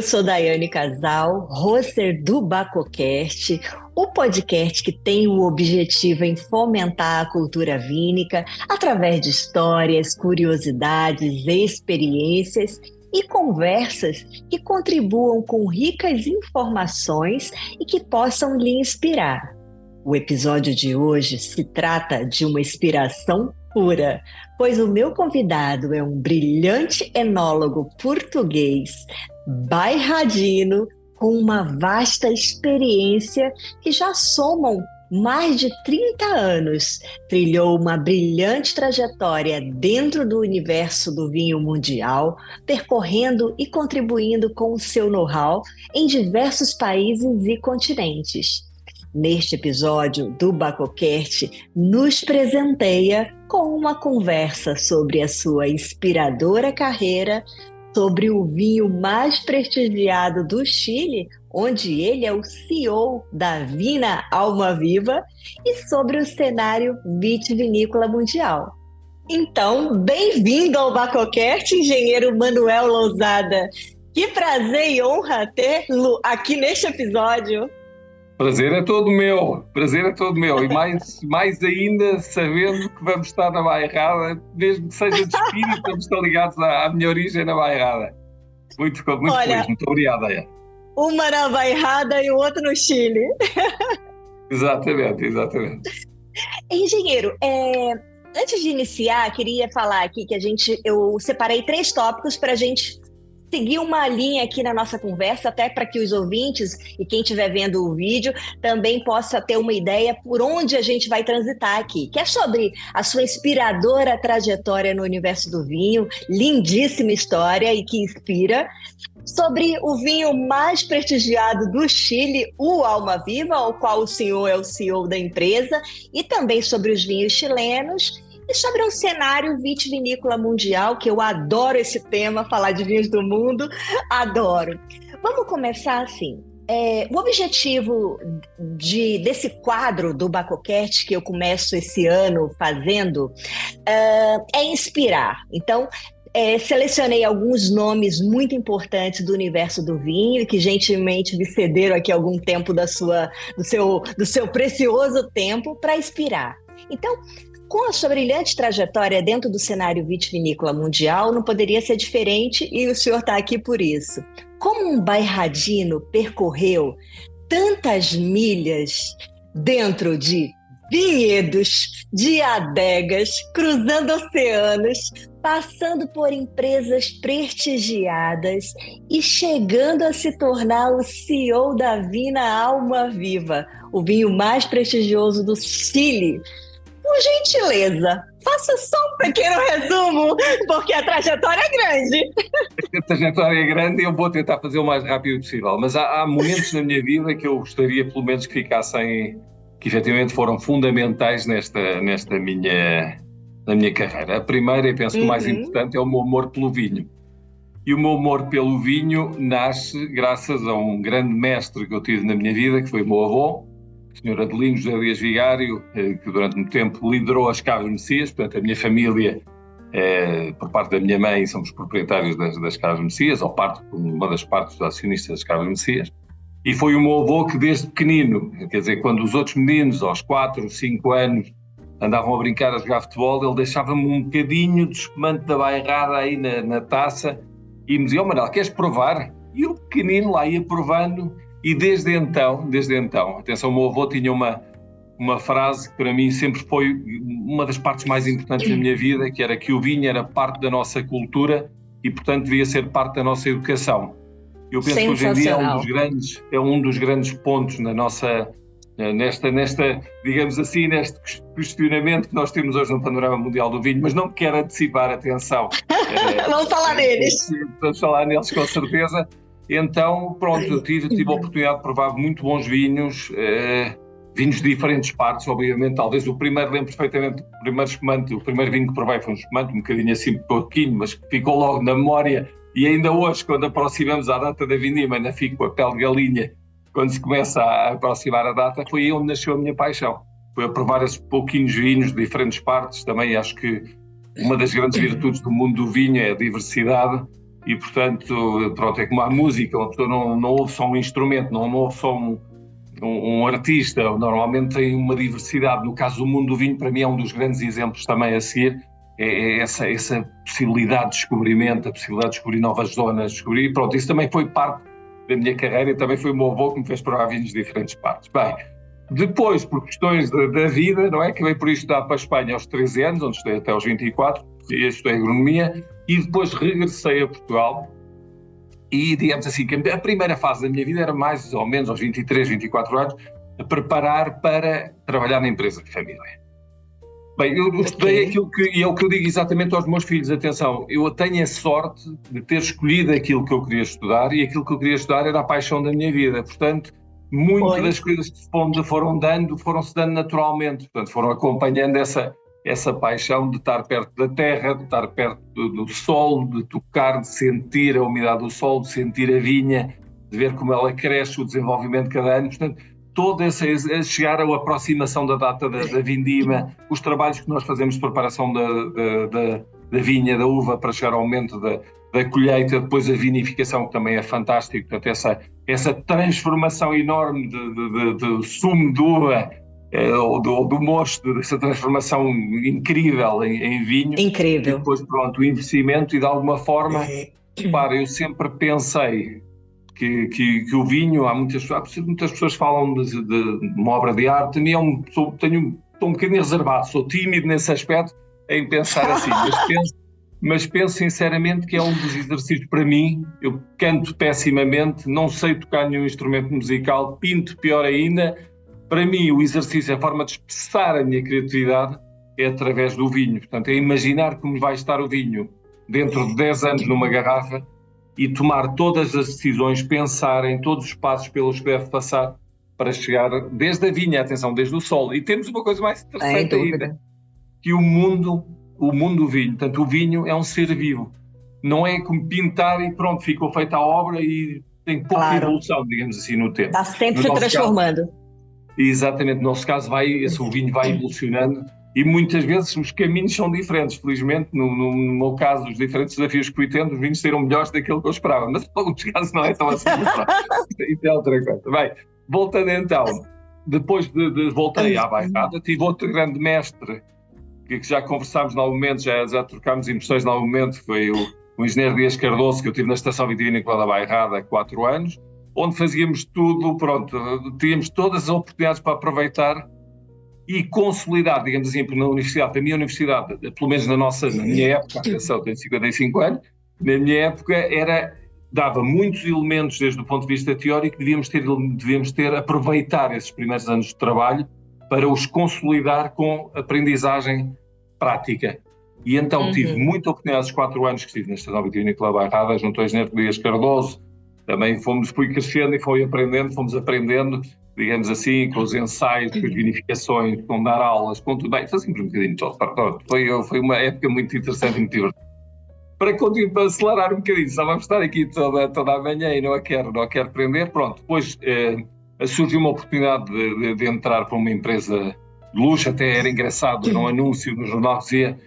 sou Daiane Casal, hoster do Bacocast, o podcast que tem o objetivo em fomentar a cultura vínica através de histórias, curiosidades, experiências e conversas que contribuam com ricas informações e que possam lhe inspirar. O episódio de hoje se trata de uma inspiração pura, pois o meu convidado é um brilhante enólogo português, bairradino, com uma vasta experiência que já somam mais de 30 anos. Trilhou uma brilhante trajetória dentro do universo do vinho mundial, percorrendo e contribuindo com o seu know-how em diversos países e continentes. Neste episódio do Bacocast, nos presenteia com uma conversa sobre a sua inspiradora carreira, sobre o vinho mais prestigiado do Chile, onde ele é o CEO da Vina Alma Viva, e sobre o cenário vitivinícola mundial. Então, bem-vindo ao Bacocast, engenheiro Manuel Lousada. Que prazer e honra tê-lo aqui neste episódio. Prazer é todo meu, e mais ainda sabendo que vamos estar na Bairrada, mesmo que seja de espírito, vamos estar ligados à minha origem na Bairrada. Muito feliz, muito obrigado. Uma na Bairrada e o outro no Chile. Exatamente. Engenheiro, antes de iniciar, queria falar aqui que eu separei 3 tópicos para a gente seguir uma linha aqui na nossa conversa, até para que os ouvintes e quem estiver vendo o vídeo também possa ter uma ideia por onde a gente vai transitar aqui, que é sobre a sua inspiradora trajetória no universo do vinho, lindíssima história e que inspira, sobre o vinho mais prestigiado do Chile, o Alma Viva, ao qual o senhor é o CEO da empresa, e também sobre os vinhos chilenos, e sobre um cenário vitivinícola mundial, que eu adoro esse tema, falar de vinhos do mundo, adoro. Vamos começar assim. O objetivo desse quadro do Bacocast, que eu começo esse ano fazendo, é inspirar. Então, selecionei alguns nomes muito importantes do universo do vinho, que gentilmente me cederam aqui algum tempo do seu precioso tempo para inspirar. Então, com a sua brilhante trajetória dentro do cenário vitivinícola mundial, não poderia ser diferente e o senhor está aqui por isso. Como um bairradino percorreu tantas milhas dentro de vinhedos, de adegas, cruzando oceanos, passando por empresas prestigiadas e chegando a se tornar o CEO da Vina Alma Viva, o vinho mais prestigioso do Chile. Por gentileza, faça só um pequeno resumo, porque a trajetória é grande. A trajetória é grande e eu vou tentar fazer o mais rápido possível, mas há momentos na minha vida que eu gostaria pelo menos que ficassem, que efetivamente foram fundamentais na minha carreira. A primeira, e penso que o mais importante, é o meu amor pelo vinho. E o meu amor pelo vinho nasce graças a um grande mestre que eu tive na minha vida, que foi o meu avô, o Sr. Adelino José Dias Vigário, que durante muito tempo liderou as Caves Messias. Portanto, a minha família, por parte da minha mãe, somos proprietários das Caves Messias, ou uma das partes dos acionistas das Caves Messias. E foi o meu avô que desde pequenino, quer dizer, quando os outros meninos, aos 4, 5 anos, andavam a brincar a jogar futebol, ele deixava-me um bocadinho de espumante da bairrada aí na taça e me dizia: "Oh, Manuel, queres provar?" E o pequenino lá ia provando. E desde então, atenção, o meu avô tinha uma frase que para mim sempre foi uma das partes mais importantes da minha vida, que era que o vinho era parte da nossa cultura e, portanto, devia ser parte da nossa educação. Eu penso que hoje em dia é um dos grandes pontos na nossa, nesta, digamos assim, neste questionamento que nós temos hoje no panorama mundial do vinho, mas não me quero antecipar, atenção. Vamos falar neles. Vamos falar neles com certeza. Então, pronto, eu tive a oportunidade de provar muito bons vinhos, vinhos de diferentes partes, obviamente. Talvez o primeiro, lembro perfeitamente, o primeiro vinho que provei foi um espumante, um bocadinho assim pouquinho, mas que ficou logo na memória. E ainda hoje, quando aproximamos a data da vindima, ainda fico com a pele de galinha, quando se começa a aproximar a data, foi aí onde nasceu a minha paixão. Foi a provar esses pouquinhos vinhos de diferentes partes. Também acho que uma das grandes virtudes do mundo do vinho é a diversidade. e portanto, pronto, é como a música, uma pessoa não ouve só um instrumento, não ouve só um artista, normalmente tem uma diversidade. No caso do mundo do vinho, para mim é um dos grandes exemplos também a seguir, é essa possibilidade de descobrimento, a possibilidade de descobrir novas zonas, descobrir, pronto, isso também foi parte da minha carreira e também foi o meu avô que me fez provar vinhos de diferentes partes. Bem, depois, por questões da vida, não é? Acabei por estudar para a Espanha aos 13 anos, onde estudei até aos 24, e estudei agronomia, e depois regressei a Portugal, e digamos assim, que a primeira fase da minha vida era mais ou menos aos 23, 24 anos, a preparar para trabalhar na empresa de família. Bem, eu estudei aquilo e é o que eu digo exatamente aos meus filhos, atenção, eu tenho a sorte de ter escolhido aquilo que eu queria estudar, e aquilo que eu queria estudar era a paixão da minha vida, portanto, muitas das coisas que se foram-se dando naturalmente, portanto, foram acompanhando essa paixão de estar perto da terra, de estar perto do sol, de tocar, de sentir a umidade do sol, de sentir a vinha, de ver como ela cresce, o desenvolvimento de cada ano, portanto, todo chegar à aproximação da data da vindima, os trabalhos que nós fazemos de preparação da vinha, da uva, para chegar ao momento da colheita, depois a vinificação, que também é fantástico, portanto, essa transformação enorme de sumo de uva, do mosto, essa transformação incrível em vinho. Incrível. E depois, pronto, o investimento, e de alguma forma, eu sempre pensei que o vinho, muitas pessoas falam de uma obra de arte, estou um bocadinho reservado, sou tímido nesse aspecto em pensar assim, mas penso sinceramente que é um dos exercícios para mim. Eu canto pessimamente, não sei tocar nenhum instrumento musical, pinto pior ainda. Para mim o exercício, a forma de expressar a minha criatividade é através do vinho, portanto é imaginar como vai estar o vinho dentro de 10 anos numa garrafa, e tomar todas as decisões, pensar em todos os passos pelos que deve passar para chegar desde a vinha, atenção, desde o solo. E temos uma coisa mais interessante ainda, que o mundo do vinho, portanto, o vinho é um ser vivo. Não é como pintar e pronto, ficou feita a obra e tem pouca evolução, digamos assim, no tempo. Está sempre se transformando. Exatamente, no nosso caso o vinho vai evolucionando. E muitas vezes os caminhos são diferentes. Felizmente, no meu caso, os diferentes desafios que fui tendo, os vinhos saíram melhores daquilo que eu esperava. Mas, em alguns casos, não é tão assim. Isso é outra coisa. Bem, voltando então, depois voltei à bairrada, tive outro grande mestre, que já conversámos em algum momento, já trocámos impressões em algum momento, que foi o engenheiro Dias Cardoso, que eu tive na Estação Vitivinícola da Bairrada há 4 anos, onde fazíamos tudo, pronto, tínhamos todas as oportunidades para aproveitar e consolidar, digamos assim, na universidade. A minha universidade, pelo menos na minha época, atenção, tenho 55 anos, na minha época dava muitos elementos desde o ponto de vista teórico, devíamos ter aproveitar esses primeiros anos de trabalho para os consolidar com aprendizagem prática. E então tive muita oportunidade, os 4 anos que estive na Estação Vitivinícola da Bairrada, junto ao engenheiro Dias Cardoso, também fui crescendo e fomos aprendendo, digamos assim, com os ensaios, com as vinificações, com dar aulas, com tudo bem, fazíamos um bocadinho de todo. Foi uma época muito interessante e muito divertida. Para acelerar um bocadinho, só vamos estar aqui toda a manhã e não a quero aprender, pronto. Depois surgiu uma oportunidade de entrar para uma empresa de luxo, até era engraçado, num anúncio no jornal dizia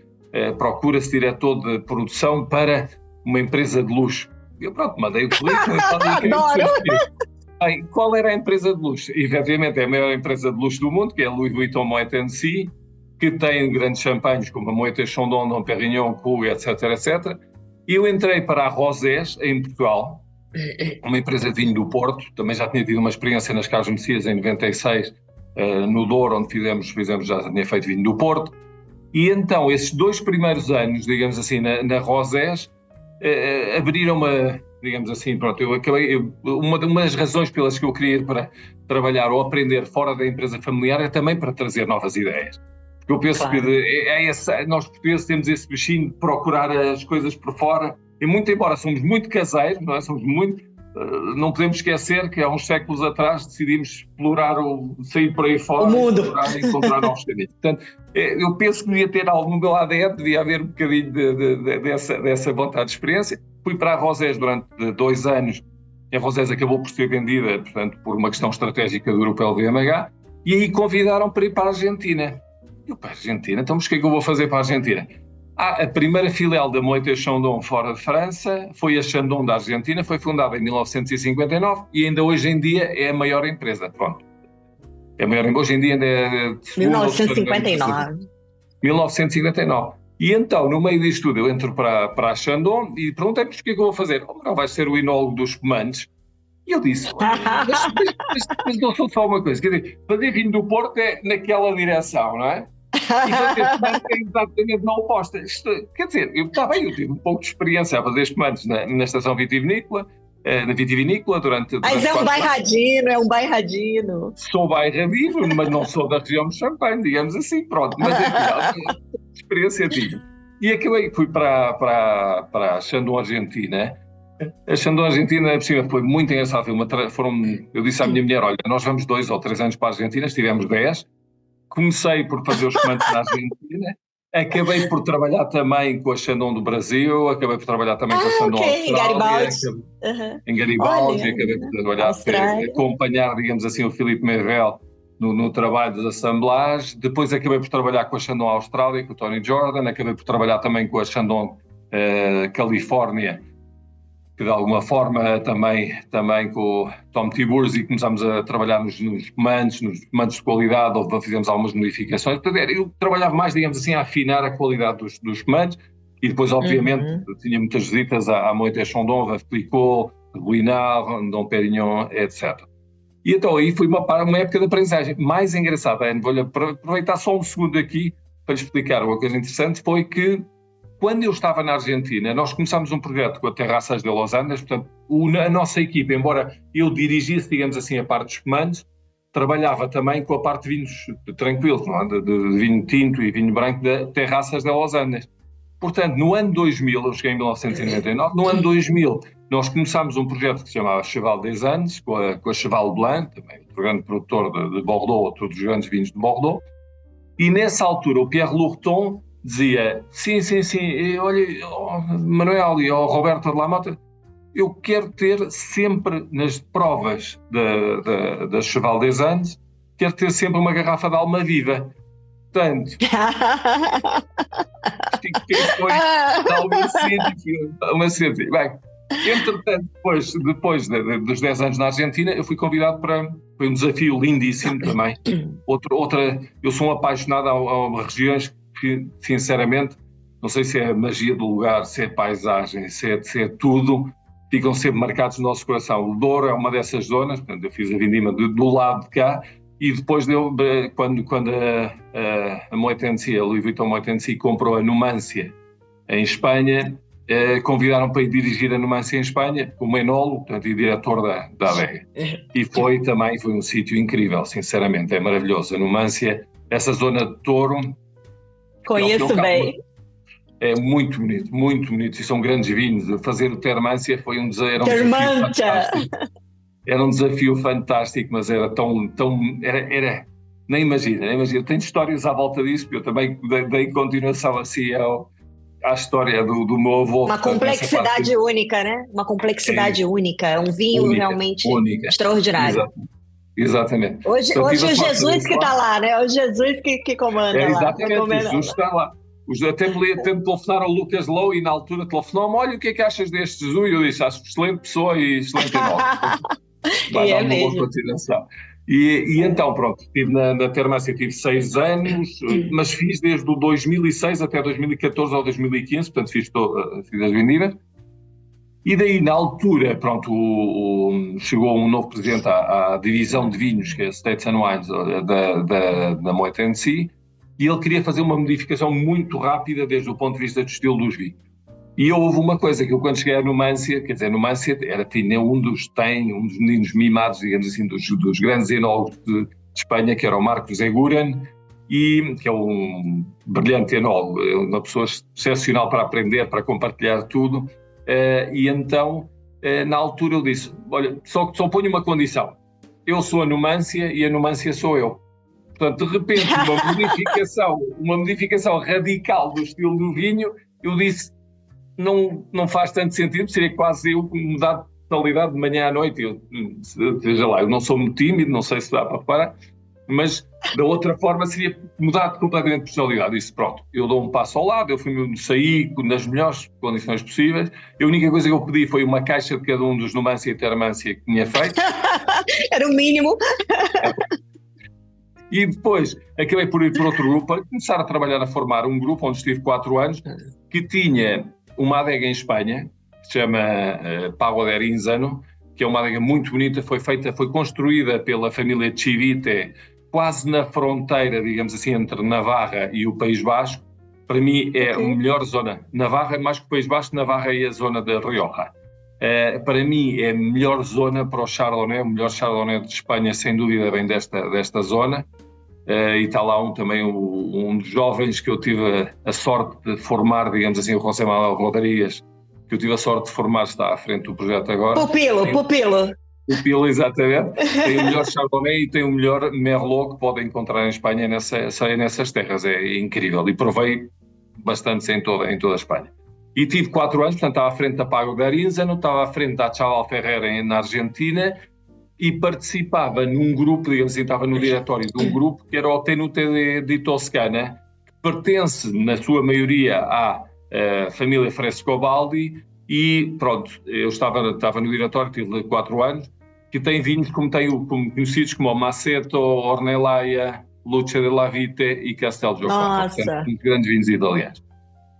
procura-se diretor de produção para uma empresa de luxo. Eu pronto, mandei o currículo e falei, qual era a empresa de luxo? E, efetivamente, é a maior empresa de luxo do mundo, que é a Louis Vuitton Moet Hennessy, que tem grandes champanhes como a Moët & Chandon, Dom Pérignon, Krug, etc, etc. E eu entrei para a Rosés, em Portugal, uma empresa de vinho do Porto. Também já tinha tido uma experiência nas Caves Messias em 96, no Douro, onde já tinha feito vinho do Porto. E então, esses 2 primeiros anos, digamos assim, na Rosés, abriram-me, digamos assim, pronto, uma das razões pelas que eu queria ir para trabalhar ou aprender fora da empresa familiar é também para trazer novas ideias. Porque eu penso que nós portugueses temos esse bichinho de procurar as coisas por fora, e muito embora somos muito caseiros, não é? Não podemos esquecer que há uns séculos atrás decidimos sair por aí fora, o mundo, e encontrar novos caminhos. Portanto, eu penso que devia ter algo no meu ADN, devia haver um bocadinho dessa vontade de experiência. Fui para a Rosés durante 2 anos. A Rosés acabou por ser vendida, portanto, por uma questão estratégica do Grupo LVMH, e aí convidaram para ir para a Argentina. Eu para a Argentina? Então, mas o que é que eu vou fazer para a Argentina? A primeira filial da Moët & Chandon fora de França foi a Chandon da Argentina, foi fundada em 1959 e ainda hoje em dia é a maior empresa. Pronto. É a maior, hoje em dia ainda é de segunda ou terceira grande empresa. 1959. 1959. E então, no meio disto tudo, eu entro para a Chandon e perguntei-me o que é que eu vou fazer. Não, vai ser o enólogo dos espumantes. E eu disse, mas não sou só uma coisa, quer dizer, fazer vinho do Porto é naquela direção, não é? E fazer espumantes é exatamente na oposta. Quer dizer, eu tive um pouco de experiência a fazer espumantes na estação vitivinícola, durante Mas é um 4 anos. é um bairradino. Sou bairradino, mas não sou da região de Champagne, digamos assim, pronto. Mas enfim, experiência tive. E acabei, fui para a Chandon Argentina. A Chandon Argentina, por cima, foi muito engraçado. Eu disse à minha mulher, olha, nós vamos 2 ou 3 anos para a Argentina, estivemos 10. Comecei por fazer os espumantes na Argentina. Acabei por trabalhar também com a Chandon do Brasil, acabei por trabalhar também com a Chandon Austrália, em Garibaldi, acabei por trabalhar, acompanhar, digamos assim, o Philippe Mervel no trabalho das assemblagens. Depois acabei por trabalhar com a Chandon Austrália, com o Tony Jordan, acabei por trabalhar também com a Chandon Califórnia, que de alguma forma também com o Tom Tiburzi começámos a trabalhar nos comandos de qualidade, onde fizemos algumas modificações. Portanto, eu trabalhava mais, digamos assim, a afinar a qualidade dos comandos e depois, obviamente, tinha muitas visitas à Moët & Chandon, Veuve Clicquot, Ruinart, Dom Pérignon, etc. E então aí foi uma época de aprendizagem. Mais engraçada, vou-lhe aproveitar só um segundo aqui para lhe explicar uma coisa interessante, foi que quando eu estava na Argentina, nós começámos um projeto com a Terraças de Los Andes, portanto, a nossa equipa, embora eu dirigisse, digamos assim, a parte dos comandos, trabalhava também com a parte de vinhos tranquilos, não é? de vinho tinto e vinho branco da Terraças de Los Andes. Portanto, no ano 2000, eu cheguei em 1999, no ano 2000 nós começámos um projeto que se chamava Cheval des Andes, com a Cheval Blanc, também outro grande produtor de Bordeaux, outro dos grandes vinhos de Bordeaux, e nessa altura o Pierre Lurton dizia, sim, olha, Manuel e Roberto de la Mota, eu quero ter sempre nas provas da Cheval des Andes, quero ter sempre uma garrafa de Almaviva. Portanto, foi uma ciência. Bem, entretanto, depois dos 10 anos na Argentina, eu fui convidado foi um desafio lindíssimo também. Eu sou um apaixonado a regiões que, sinceramente, não sei se é a magia do lugar, se é paisagem, se é tudo, ficam sempre marcados no nosso coração. O Douro é uma dessas zonas, portanto, eu fiz a vindima do lado de cá, e depois quando a Moët & Cie, a Louis Vuitton Moët & Cie comprou a Numancia em Espanha, convidaram para ir dirigir a Numancia em Espanha como enólogo, portanto, e diretor da adega. E foi um sítio incrível, sinceramente, é maravilhoso. A Numancia, essa zona de Douro, conheço bem. É muito bonito, e são grandes vinhos. Fazer o Termância foi um desafio fantástico. Era um desafio fantástico, mas era era nem imagina. Tenho histórias à volta disso, porque eu também dei continuação assim à história do meu avô. Uma complexidade única, né? Uma complexidade única. É um vinho realmente extraordinário. Exatamente. Hoje é Jesus que está lá, né? Hoje é Jesus que comanda lá. Exatamente, Jesus está lá. Até me telefonaram ao Lucas Lowe e na altura telefonou-me, olha, o que é que achas deste Jesus? E eu disse, acho excelente pessoa e excelente enólogo. Vai dar uma boa continuação. E então, pronto, estive na Termância, tive 6 anos, mas fiz desde o 2006 até 2014 ou 2015, portanto fiz as vendidas. E daí, na altura, pronto, chegou um novo presidente à divisão de vinhos, que é a States and Wines da Moët & Cie, e ele queria fazer uma modificação muito rápida desde o ponto de vista do estilo dos vinhos. E houve uma coisa que eu, quando cheguei a Numancia, Numancia tinha um dos meninos mimados, digamos assim, dos grandes enólogos de Espanha, que era o Marcos Eguren, que é um brilhante enólogo, uma pessoa excepcional para aprender, para compartilhar tudo. E então, na altura eu disse, olha, só ponho uma condição, eu sou a Numancia e a Numancia sou eu. Portanto, de repente, uma modificação radical do estilo do vinho, eu disse, não faz tanto sentido, seria quase eu mudar de totalidade de manhã à noite. Veja lá, eu não sou muito tímido, não sei se dá para reparar, mas da outra forma seria mudar completamente de personalidade. Disse, pronto, eu dou um passo ao lado, eu saí nas melhores condições possíveis. A única coisa que eu pedi foi uma caixa de cada um dos Numancia e Termancia que tinha feito. Era o mínimo. E depois acabei por ir para outro grupo, para começar a trabalhar, a formar um grupo onde estive 4 anos, que tinha uma adega em Espanha, que se chama Pago de Arinzano, que é uma adega muito bonita, foi construída pela família Chivite, quase na fronteira, digamos assim, entre Navarra e o País Basco. Para mim é a melhor zona. Navarra, mais que o País Basco, Navarra é a zona da Rioja. Para mim é a melhor zona para o Chardonnay, o melhor Chardonnay de Espanha, sem dúvida, vem desta zona. E está lá também um dos jovens que eu tive a sorte de formar, digamos assim, o José Manuel Rodrigues, que eu tive a sorte de formar, está à frente do projeto agora. Pupilo, exatamente. Tem o melhor Chardonnay e tem o melhor Merlot que pode encontrar em Espanha nessas terras. É incrível. E provei bastante em toda a Espanha. E tive 4 anos, portanto, estava à frente da Pago de Arinzano, estava à frente da Chaval Ferrer na Argentina e participava num grupo, digamos assim, estava no diretório de um grupo que era o Tenute di Toscana, que pertence, na sua maioria, à família Frescobaldi. E pronto, eu estava no diretório, tive 4 anos, que tem vinhos como conhecidos como Maceto, Ornellaia, Luce della Vite e Castel Giocondo. Portanto, muito grandes vinhos italianos.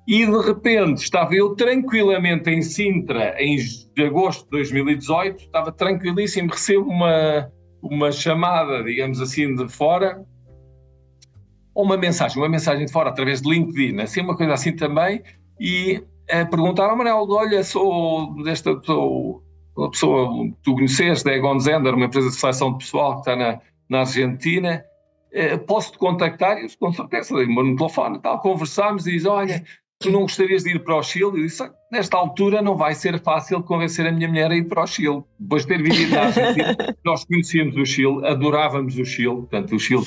E de repente estava eu tranquilamente em Sintra, em agosto de 2018, estava tranquilíssimo, recebo uma chamada, digamos assim, de fora, ou uma mensagem de fora, através de LinkedIn, assim, uma coisa assim também, e perguntaram, Manuel, olha, sou uma pessoa que tu conheces, da Egon Zender, uma empresa de seleção de pessoal que está na Argentina, posso-te contactar? Eu, com certeza, dei-me no telefone, tal, conversámos e diz, olha, tu não gostarias de ir para o Chile? Eu disse, nesta altura não vai ser fácil convencer a minha mulher a ir para o Chile. Depois de ter vivido na Argentina, nós conhecíamos o Chile, adorávamos o Chile, portanto o Chile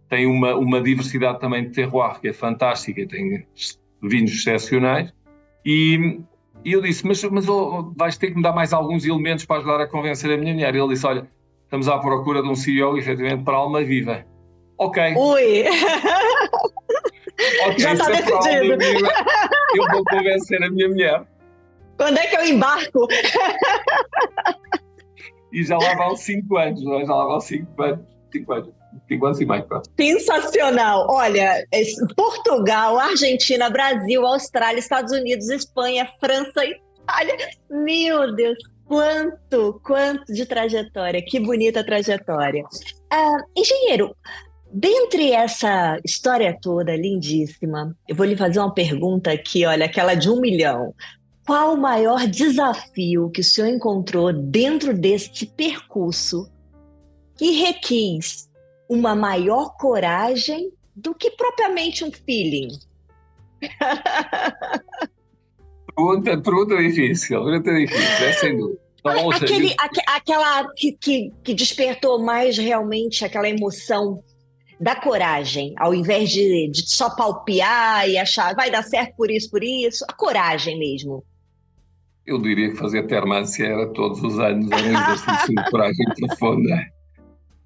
tem uma diversidade também de terroir que é fantástica, tem vinhos excepcionais. E eu disse, mas vais ter que me dar mais alguns elementos para ajudar a convencer a minha mulher. E ele disse, olha, estamos à procura de um CEO, efetivamente, para Alma Viva. Ok. Ui! Ok, já está decidido. Viva, eu vou convencer a minha mulher. Quando é que eu embarco? E já lá vão 5 anos, não é? Já lá vão 5 anos. 5 anos e meio. Sensacional! Olha, Portugal, Argentina, Brasil, Austrália, Estados Unidos, Espanha, França, Itália. Meu Deus, quanto de trajetória, que bonita trajetória. Engenheiro, dentre essa história toda lindíssima, eu vou lhe fazer uma pergunta aqui, olha, aquela de 1 milhão. Qual o maior desafio que o senhor encontrou dentro deste percurso que requis uma maior coragem do que propriamente um feeling? Pergunta difícil, sem dúvida. Aquela que despertou mais realmente aquela emoção da coragem, ao invés de só palpiar e achar vai dar certo por isso, a coragem mesmo. Eu diria que fazer termância era todos os anos, era um exercício de coragem profunda.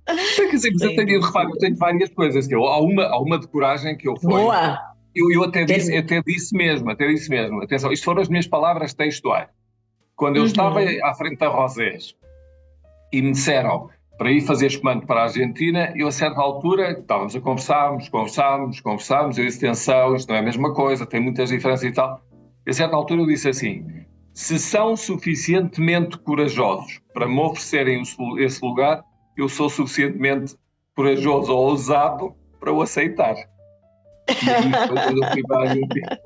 Quer dizer, eu tenho várias coisas. Há uma de coragem que eu fui. Boa! Eu até disse mesmo. Atenção, isto foram as minhas palavras textuais. Quando eu estava à frente da Rosés e me disseram para ir fazer espumante para a Argentina, eu a certa altura, estávamos a conversarmos, eu disse, atenção, isto não é a mesma coisa, tem muitas diferenças e tal. E a certa altura eu disse assim, se são suficientemente corajosos para me oferecerem esse lugar, eu sou suficientemente corajoso ou ousado para o aceitar. E aí foi quando eu fui para a Argentina.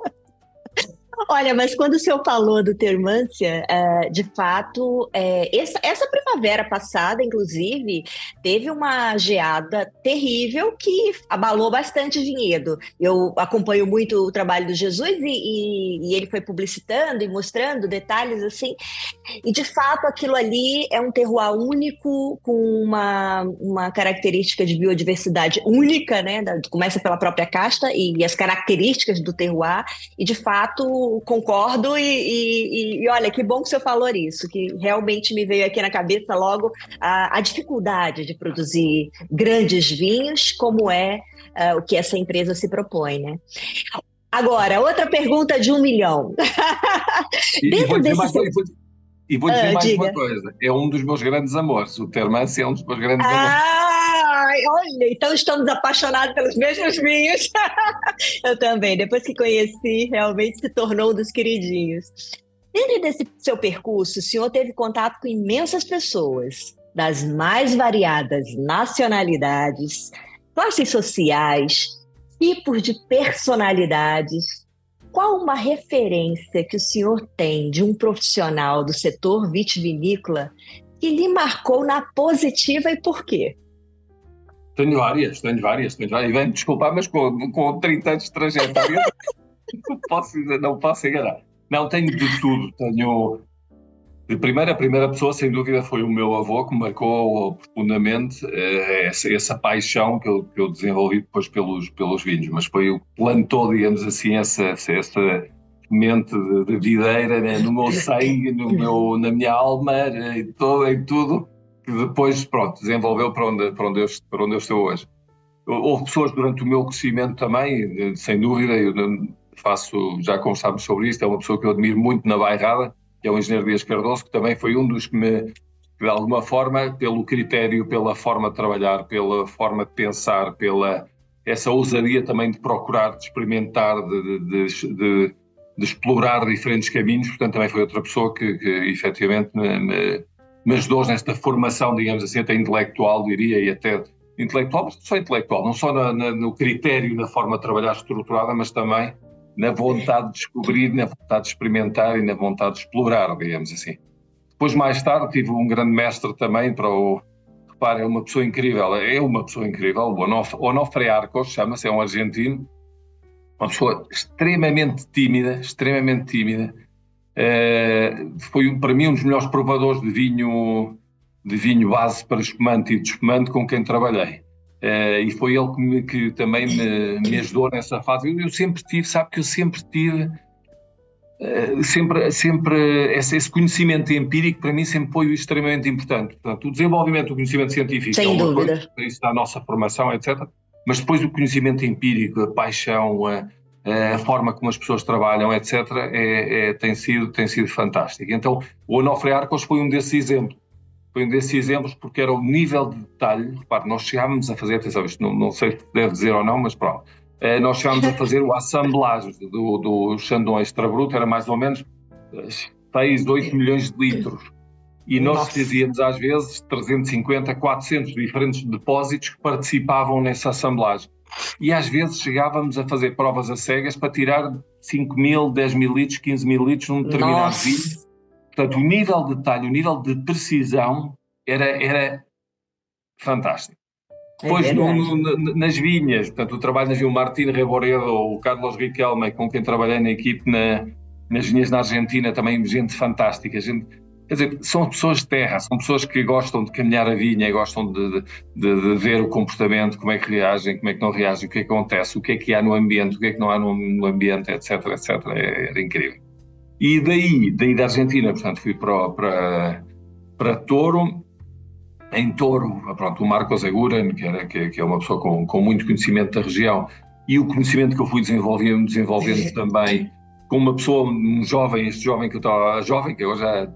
Olha, mas quando o senhor falou do Termância, de fato, essa primavera passada, inclusive, teve uma geada terrível que abalou bastante o vinhedo. Eu acompanho muito o trabalho do Jesus e ele foi publicitando e mostrando detalhes assim. E, de fato, aquilo ali é um terroir único, com uma característica de biodiversidade única, né? Começa pela própria casta e as características do terroir. E, de fato, eu concordo e olha, que bom que o senhor falou isso, que realmente me veio aqui na cabeça logo a dificuldade de produzir grandes vinhos, como é o que essa empresa se propõe, né? Agora, outra pergunta de 1 milhão. E vou Dentro dizer desse mais, seu... e vou dizer mais uma Diga. coisa, é um dos meus grandes amores, o Termance é um dos meus grandes amores. Olha, então estamos apaixonados pelos mesmos vinhos. Eu também, depois que conheci, realmente se tornou um dos queridinhos. Dentro desse seu percurso, o senhor teve contato com imensas pessoas, das mais variadas nacionalidades, classes sociais, tipos de personalidades. Qual uma referência que o senhor tem de um profissional do setor vitivinícola que lhe marcou na positiva e por quê? Tenho várias. E vem-me desculpar, mas com 30 anos de trajetória não posso enganar. Não, tenho de tudo. A primeira pessoa, sem dúvida, foi o meu avô, que me marcou profundamente essa paixão que eu desenvolvi depois pelos vinhos. Mas foi o que plantou, digamos assim, essa mente de videira, né, no meu sangue, na minha alma, em tudo, que depois, pronto, desenvolveu para onde eu estou hoje. Houve pessoas durante o meu crescimento também, sem dúvida, já conversámos sobre isto, é uma pessoa que eu admiro muito na Bairrada, que é o engenheiro Dias Cardoso, que também foi um dos que de alguma forma, pelo critério, pela forma de trabalhar, pela forma de pensar, pela essa ousadia também de procurar, de experimentar, de explorar diferentes caminhos, portanto também foi outra pessoa que efetivamente me ajudou nesta formação, digamos assim, até intelectual, diria, e até intelectual, mas não só intelectual, não só no critério, na forma de trabalhar estruturada, mas também na vontade de descobrir, na vontade de experimentar e na vontade de explorar, digamos assim. Depois, mais tarde, tive um grande mestre também repare, é uma pessoa incrível, o Onofre Arcos, chama-se, é um argentino, uma pessoa extremamente tímida, foi para mim um dos melhores provadores de vinho base para espumante e de espumante com quem trabalhei. E foi ele que também me ajudou nessa fase. Eu sempre tive, esse conhecimento empírico para mim sempre foi extremamente importante. Portanto, o desenvolvimento do conhecimento científico Sem é uma dúvida. coisa, isso da nossa formação, etc. Mas depois o conhecimento empírico, a paixão, a forma como as pessoas trabalham, etc., tem sido fantástico. Então, o Onofre Arcos foi um desses exemplos. Porque era o nível de detalhe. Repare, nós chegávamos a fazer, atenção, isto não sei se deve dizer ou não, mas pronto. Nós chegámos a fazer o assemblage do Chandon Extra Brut, era mais ou menos 6, 8 milhões de litros. E nós fazíamos às vezes 350, 400 diferentes depósitos que participavam nessa assemblagem. E às vezes chegávamos a fazer provas a cegas para tirar 5 mil, 10 mil litros, 15 mil litros num determinado vinho. Portanto, o nível de detalhe, o nível de precisão era fantástico. Depois, nas vinhas, portanto, o trabalho nas vinhas, o Martín Reboredo, o Carlos Riquelme, com quem trabalhei na equipe nas vinhas na Argentina, também gente fantástica. Quer dizer, são pessoas de terra, são pessoas que gostam de caminhar a vinha, gostam de ver o comportamento, como é que reagem, como é que não reagem, o que é que acontece, o que é que há no ambiente, o que é que não há no ambiente, etc. Era incrível. E daí da Argentina, portanto, fui para Toro. Em Toro, pronto, o Marcos Aguren, que é uma pessoa com muito conhecimento da região, e o conhecimento que eu fui desenvolvendo também com uma pessoa, este jovem que eu estava, que agora já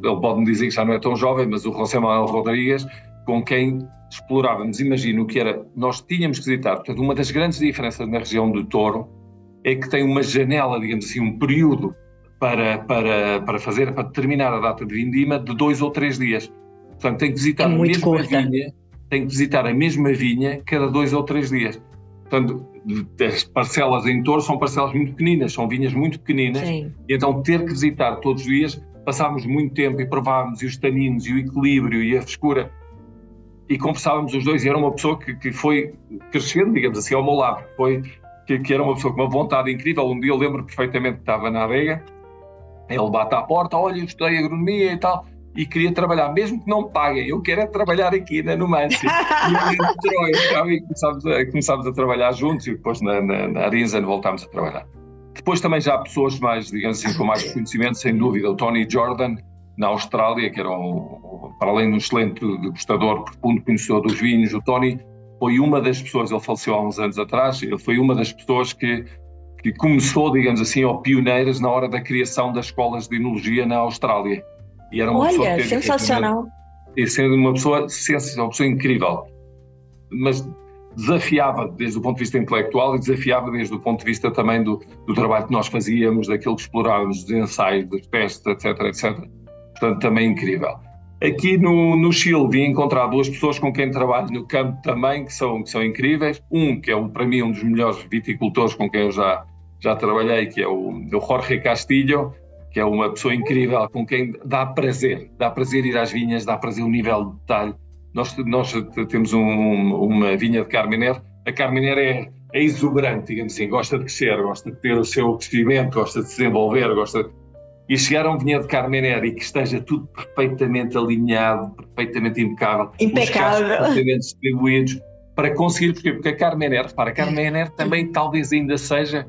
ele pode-me dizer que já não é tão jovem, mas o José Manuel Rodrigues, com quem explorávamos, imagino o que era, nós tínhamos que visitar, portanto, uma das grandes diferenças na região do Toro é que tem uma janela, digamos assim, um período para determinar a data de vindima de 2 ou 3 dias. Portanto, tem que visitar a mesma vinha cada 2 ou 3 dias. Portanto, as parcelas em Toro são parcelas muito pequeninas, são vinhas muito pequeninas. Sim. E então ter que visitar todos os dias, passávamos muito tempo e provávamos e os taninos e o equilíbrio e a frescura e conversávamos os dois, e era uma pessoa que foi crescendo, digamos assim, ao meu lado, que era uma pessoa com uma vontade incrível. Um dia eu lembro perfeitamente que estava na adega, ele bate à porta, olha, eu estudei agronomia e tal, e queria trabalhar, mesmo que não me paguem, eu quero é trabalhar aqui na Numância. E ele entrou e começámos a trabalhar juntos, e depois na Arinzan voltámos a trabalhar. Depois também já há pessoas mais, digamos assim, com mais reconhecimento, sem dúvida. O Tony Jordan, na Austrália, que era para além de um excelente degustador, profundo conhecedor dos vinhos, o Tony foi uma das pessoas, ele faleceu há uns anos atrás, ele foi uma das pessoas que começou, digamos assim, ou pioneiras na hora da criação das escolas de enologia na Austrália. E era uma pessoa que sensacional. E sendo uma pessoa incrível, mas desafiava desde o ponto de vista intelectual e desafiava desde o ponto de vista também do trabalho que nós fazíamos, daquilo que explorávamos, dos ensaios, dos testes, etc. Portanto, também incrível. Aqui no Chile vim encontrar duas pessoas com quem trabalho no campo também, que são incríveis. Um, que é para mim um dos melhores viticultores com quem eu já trabalhei, que é o Jorge Castillo, que é uma pessoa incrível, com quem dá prazer ir às vinhas, dá prazer o nível de detalhe. Nós temos uma vinha de Carmenère. A Carmenère é exuberante, digamos assim, gosta de crescer, gosta de ter o seu crescimento, gosta de se desenvolver, E chegar a um vinhedo de Carmenère e que esteja tudo perfeitamente alinhado, perfeitamente impecável, os casos perfeitamente distribuídos, para conseguir, porque a Carmenère, repara, a Carmenère também talvez ainda seja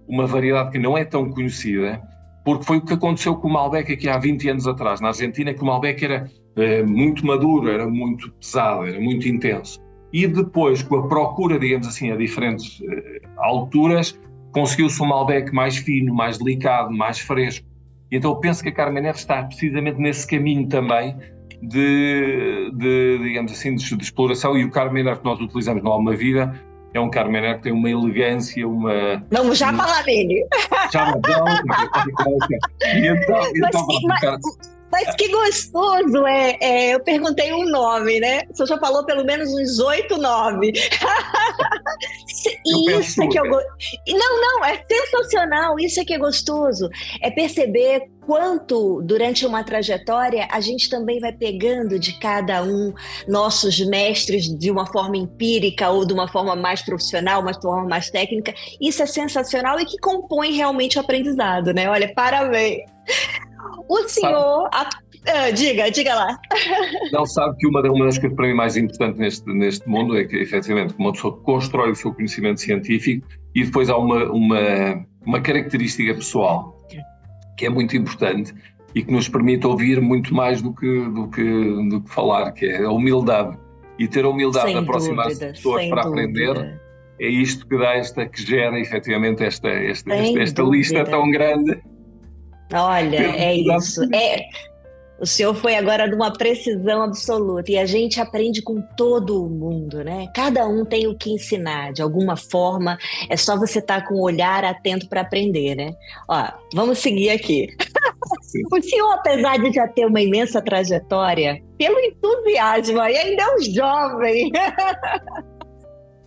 uma variedade que não é tão conhecida, porque foi o que aconteceu com o Malbec aqui há 20 anos atrás, na Argentina, que o Malbec era muito maduro, era muito pesado, era muito intenso. E depois, com a procura, digamos assim, a diferentes alturas, conseguiu-se um Malbec mais fino, mais delicado, mais fresco. E então eu penso que a Carmenère está precisamente nesse caminho também digamos assim, de exploração, e o Carmenère que nós utilizamos no Almavida é um Carmenère que tem uma elegância, Vamos já falar dele. Já Mas que gostoso, eu perguntei um nome, né? Você já falou pelo menos uns 8 nomes. Isso é que eu gosto. Não, é sensacional, isso é que é gostoso. É perceber quanto, durante uma trajetória, a gente também vai pegando de cada um nossos mestres de uma forma empírica ou de uma forma mais profissional, uma forma mais técnica. Isso é sensacional e que compõe realmente o aprendizado, né? Olha, parabéns. O senhor... Diga lá. Não, sabe que uma das coisas para mim mais importantes neste mundo é que, efetivamente, uma pessoa constrói o seu conhecimento científico e depois há uma característica pessoal que é muito importante e que nos permite ouvir muito mais do que falar, que é a humildade. E ter a humildade de aproximar-se de pessoas para aprender, é isto que gera, efetivamente, esta lista tão grande. Olha, é isso. O senhor foi agora de uma precisão absoluta e a gente aprende com todo mundo, né? Cada um tem o que ensinar, de alguma forma, é só você estar com o olhar atento para aprender, né? Ó, vamos seguir aqui. O senhor, apesar de já ter uma imensa trajetória, pelo entusiasmo, e ainda é um jovem,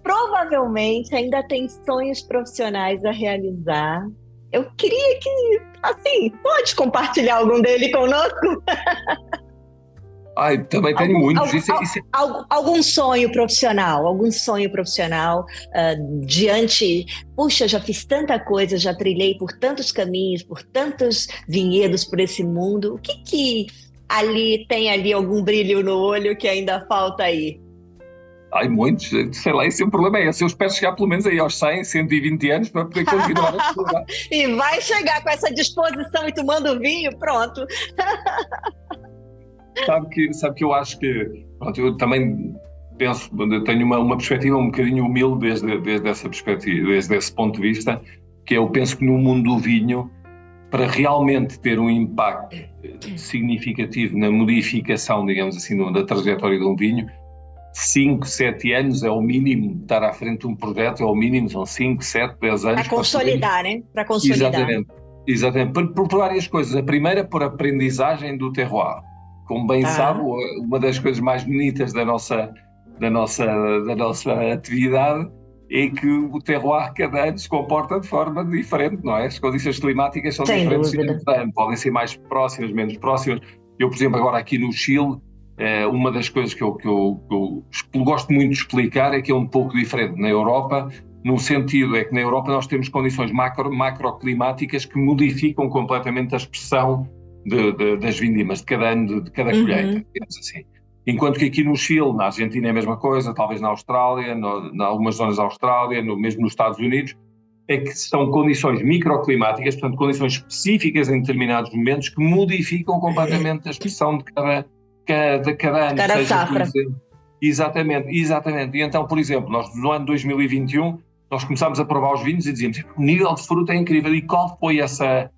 provavelmente ainda tem sonhos profissionais a realizar. Eu queria que, assim, pode compartilhar algum dele conosco? Também tenho muitos. Algum sonho profissional, diante... Puxa, já fiz tanta coisa, já trilhei por tantos caminhos, por tantos vinhedos por esse mundo. O que tem ali algum brilho no olho que ainda falta aí? Muitos, sei lá, esse é o problema, eu espero chegar pelo menos aí aos 100, 120 anos para poder continuar a explorar. E vai chegar com essa disposição e tomando vinho, pronto. Sabe que eu acho que, pronto, eu também penso, tenho uma perspectiva um bocadinho humilde desde essa perspectiva, desde esse ponto de vista, que eu penso que no mundo do vinho, para realmente ter um impacto significativo na modificação, digamos assim, da trajetória de um vinho, 5, 7 anos é o mínimo. Estar à frente de um projeto é o mínimo, são 5, 7, 10 anos. Para consolidar, né? Para consolidar. Exatamente. Por várias coisas. A primeira, por aprendizagem do terroir. Como bem sabe, uma das coisas mais bonitas da nossa atividade é que o terroir cada ano se comporta de forma diferente, não é? As condições climáticas são diferentes cada ano. Podem ser mais próximas, menos próximas. Eu, por exemplo, agora aqui no Chile, uma das coisas que eu gosto muito de explicar é que é um pouco diferente na Europa, no sentido é que na Europa nós temos condições macroclimáticas que modificam completamente a expressão das vindimas de cada ano, de cada colheita, digamos assim. Enquanto que aqui no Chile, na Argentina é a mesma coisa, talvez na Austrália, em algumas zonas da Austrália, mesmo nos Estados Unidos, é que são condições microclimáticas, portanto, condições específicas em determinados momentos que modificam completamente a expressão de cada ano. Cada safra. Exatamente. E então, por exemplo, nós no ano 2021, nós começámos a provar os vinhos e dizíamos, o nível de fruta é incrível. E qual foi essa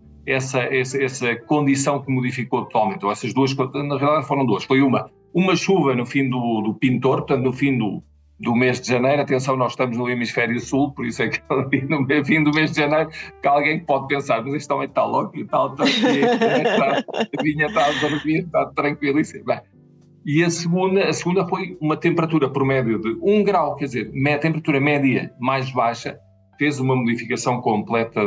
condição que modificou totalmente? Ou essas duas, na realidade foram duas. Foi uma chuva no fim do Pintor, portanto, no fim do mês de janeiro. Atenção, nós estamos no hemisfério sul, por isso é que no fim do mês de janeiro que alguém pode pensar, mas este homem está louco e tal, a vinha está a dormir, está tranquilíssimo. Bem, e a segunda foi uma temperatura promédio de 1 grau, quer dizer, temperatura média mais baixa, fez uma modificação completa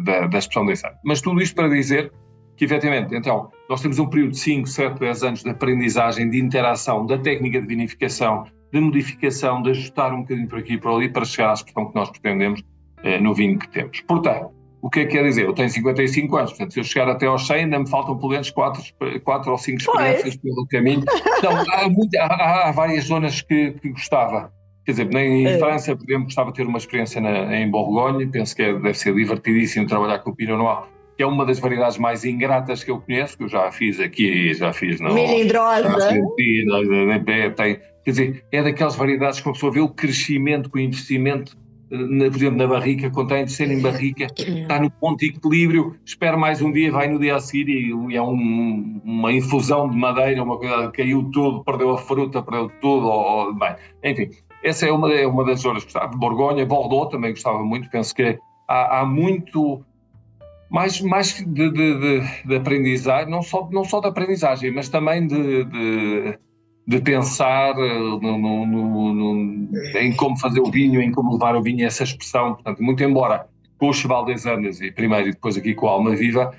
da expressão desse ano. Mas tudo isto para dizer que, efetivamente, então, nós temos um período de 5, 7, 10 anos de aprendizagem, de interação, da técnica de vinificação, de modificação, de ajustar um bocadinho por aqui e por ali para chegar à expressão que nós pretendemos no vinho que temos. Portanto, o que é que quer dizer? Eu tenho 55 anos, portanto, se eu chegar até aos 100, ainda me faltam pelo menos 4 ou 5 experiências pelo caminho. Então, há várias zonas que gostava. Quer dizer, em França, por exemplo, gostava de ter uma experiência em Borgonha, penso que deve ser divertidíssimo trabalhar com o Pinot Noir, que é uma das variedades mais ingratas que eu conheço, que eu já fiz aqui, já fiz na Argentina, quer dizer, é daquelas variedades que a pessoa vê o crescimento, o investimento, por exemplo, na barrica, quando tem de ser em barrica, está no ponto de equilíbrio, espera mais um dia, vai no dia a seguir e é uma infusão de madeira, uma coisa, caiu tudo, perdeu a fruta, perdeu tudo, bem, enfim. Essa é uma das zonas que gostava. Borgonha, Bordeaux também gostava muito. Penso que há muito mais de aprendizagem, não só de aprendizagem, mas também de pensar em como fazer o vinho, em como levar o vinho a essa expressão. Portanto, muito embora com o Cheval des Andes e primeiro e depois aqui com a Almaviva,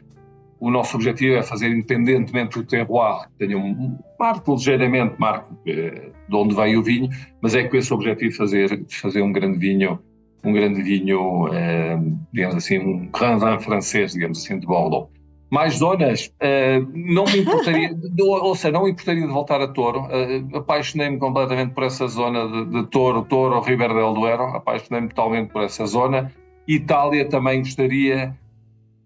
o nosso objetivo é fazer, independentemente do terroir, que tenha um marco ligeiramente de onde vem o vinho, mas é com esse objetivo de fazer um grande vinho, digamos assim, um grand vin francês, digamos assim, de Bordeaux. Mais zonas, não me importaria, ou seja, não me importaria de voltar a Douro. Apaixonei-me completamente por essa zona de Douro, Ribera del Duero, apaixonei-me totalmente por essa zona. Itália também gostaria.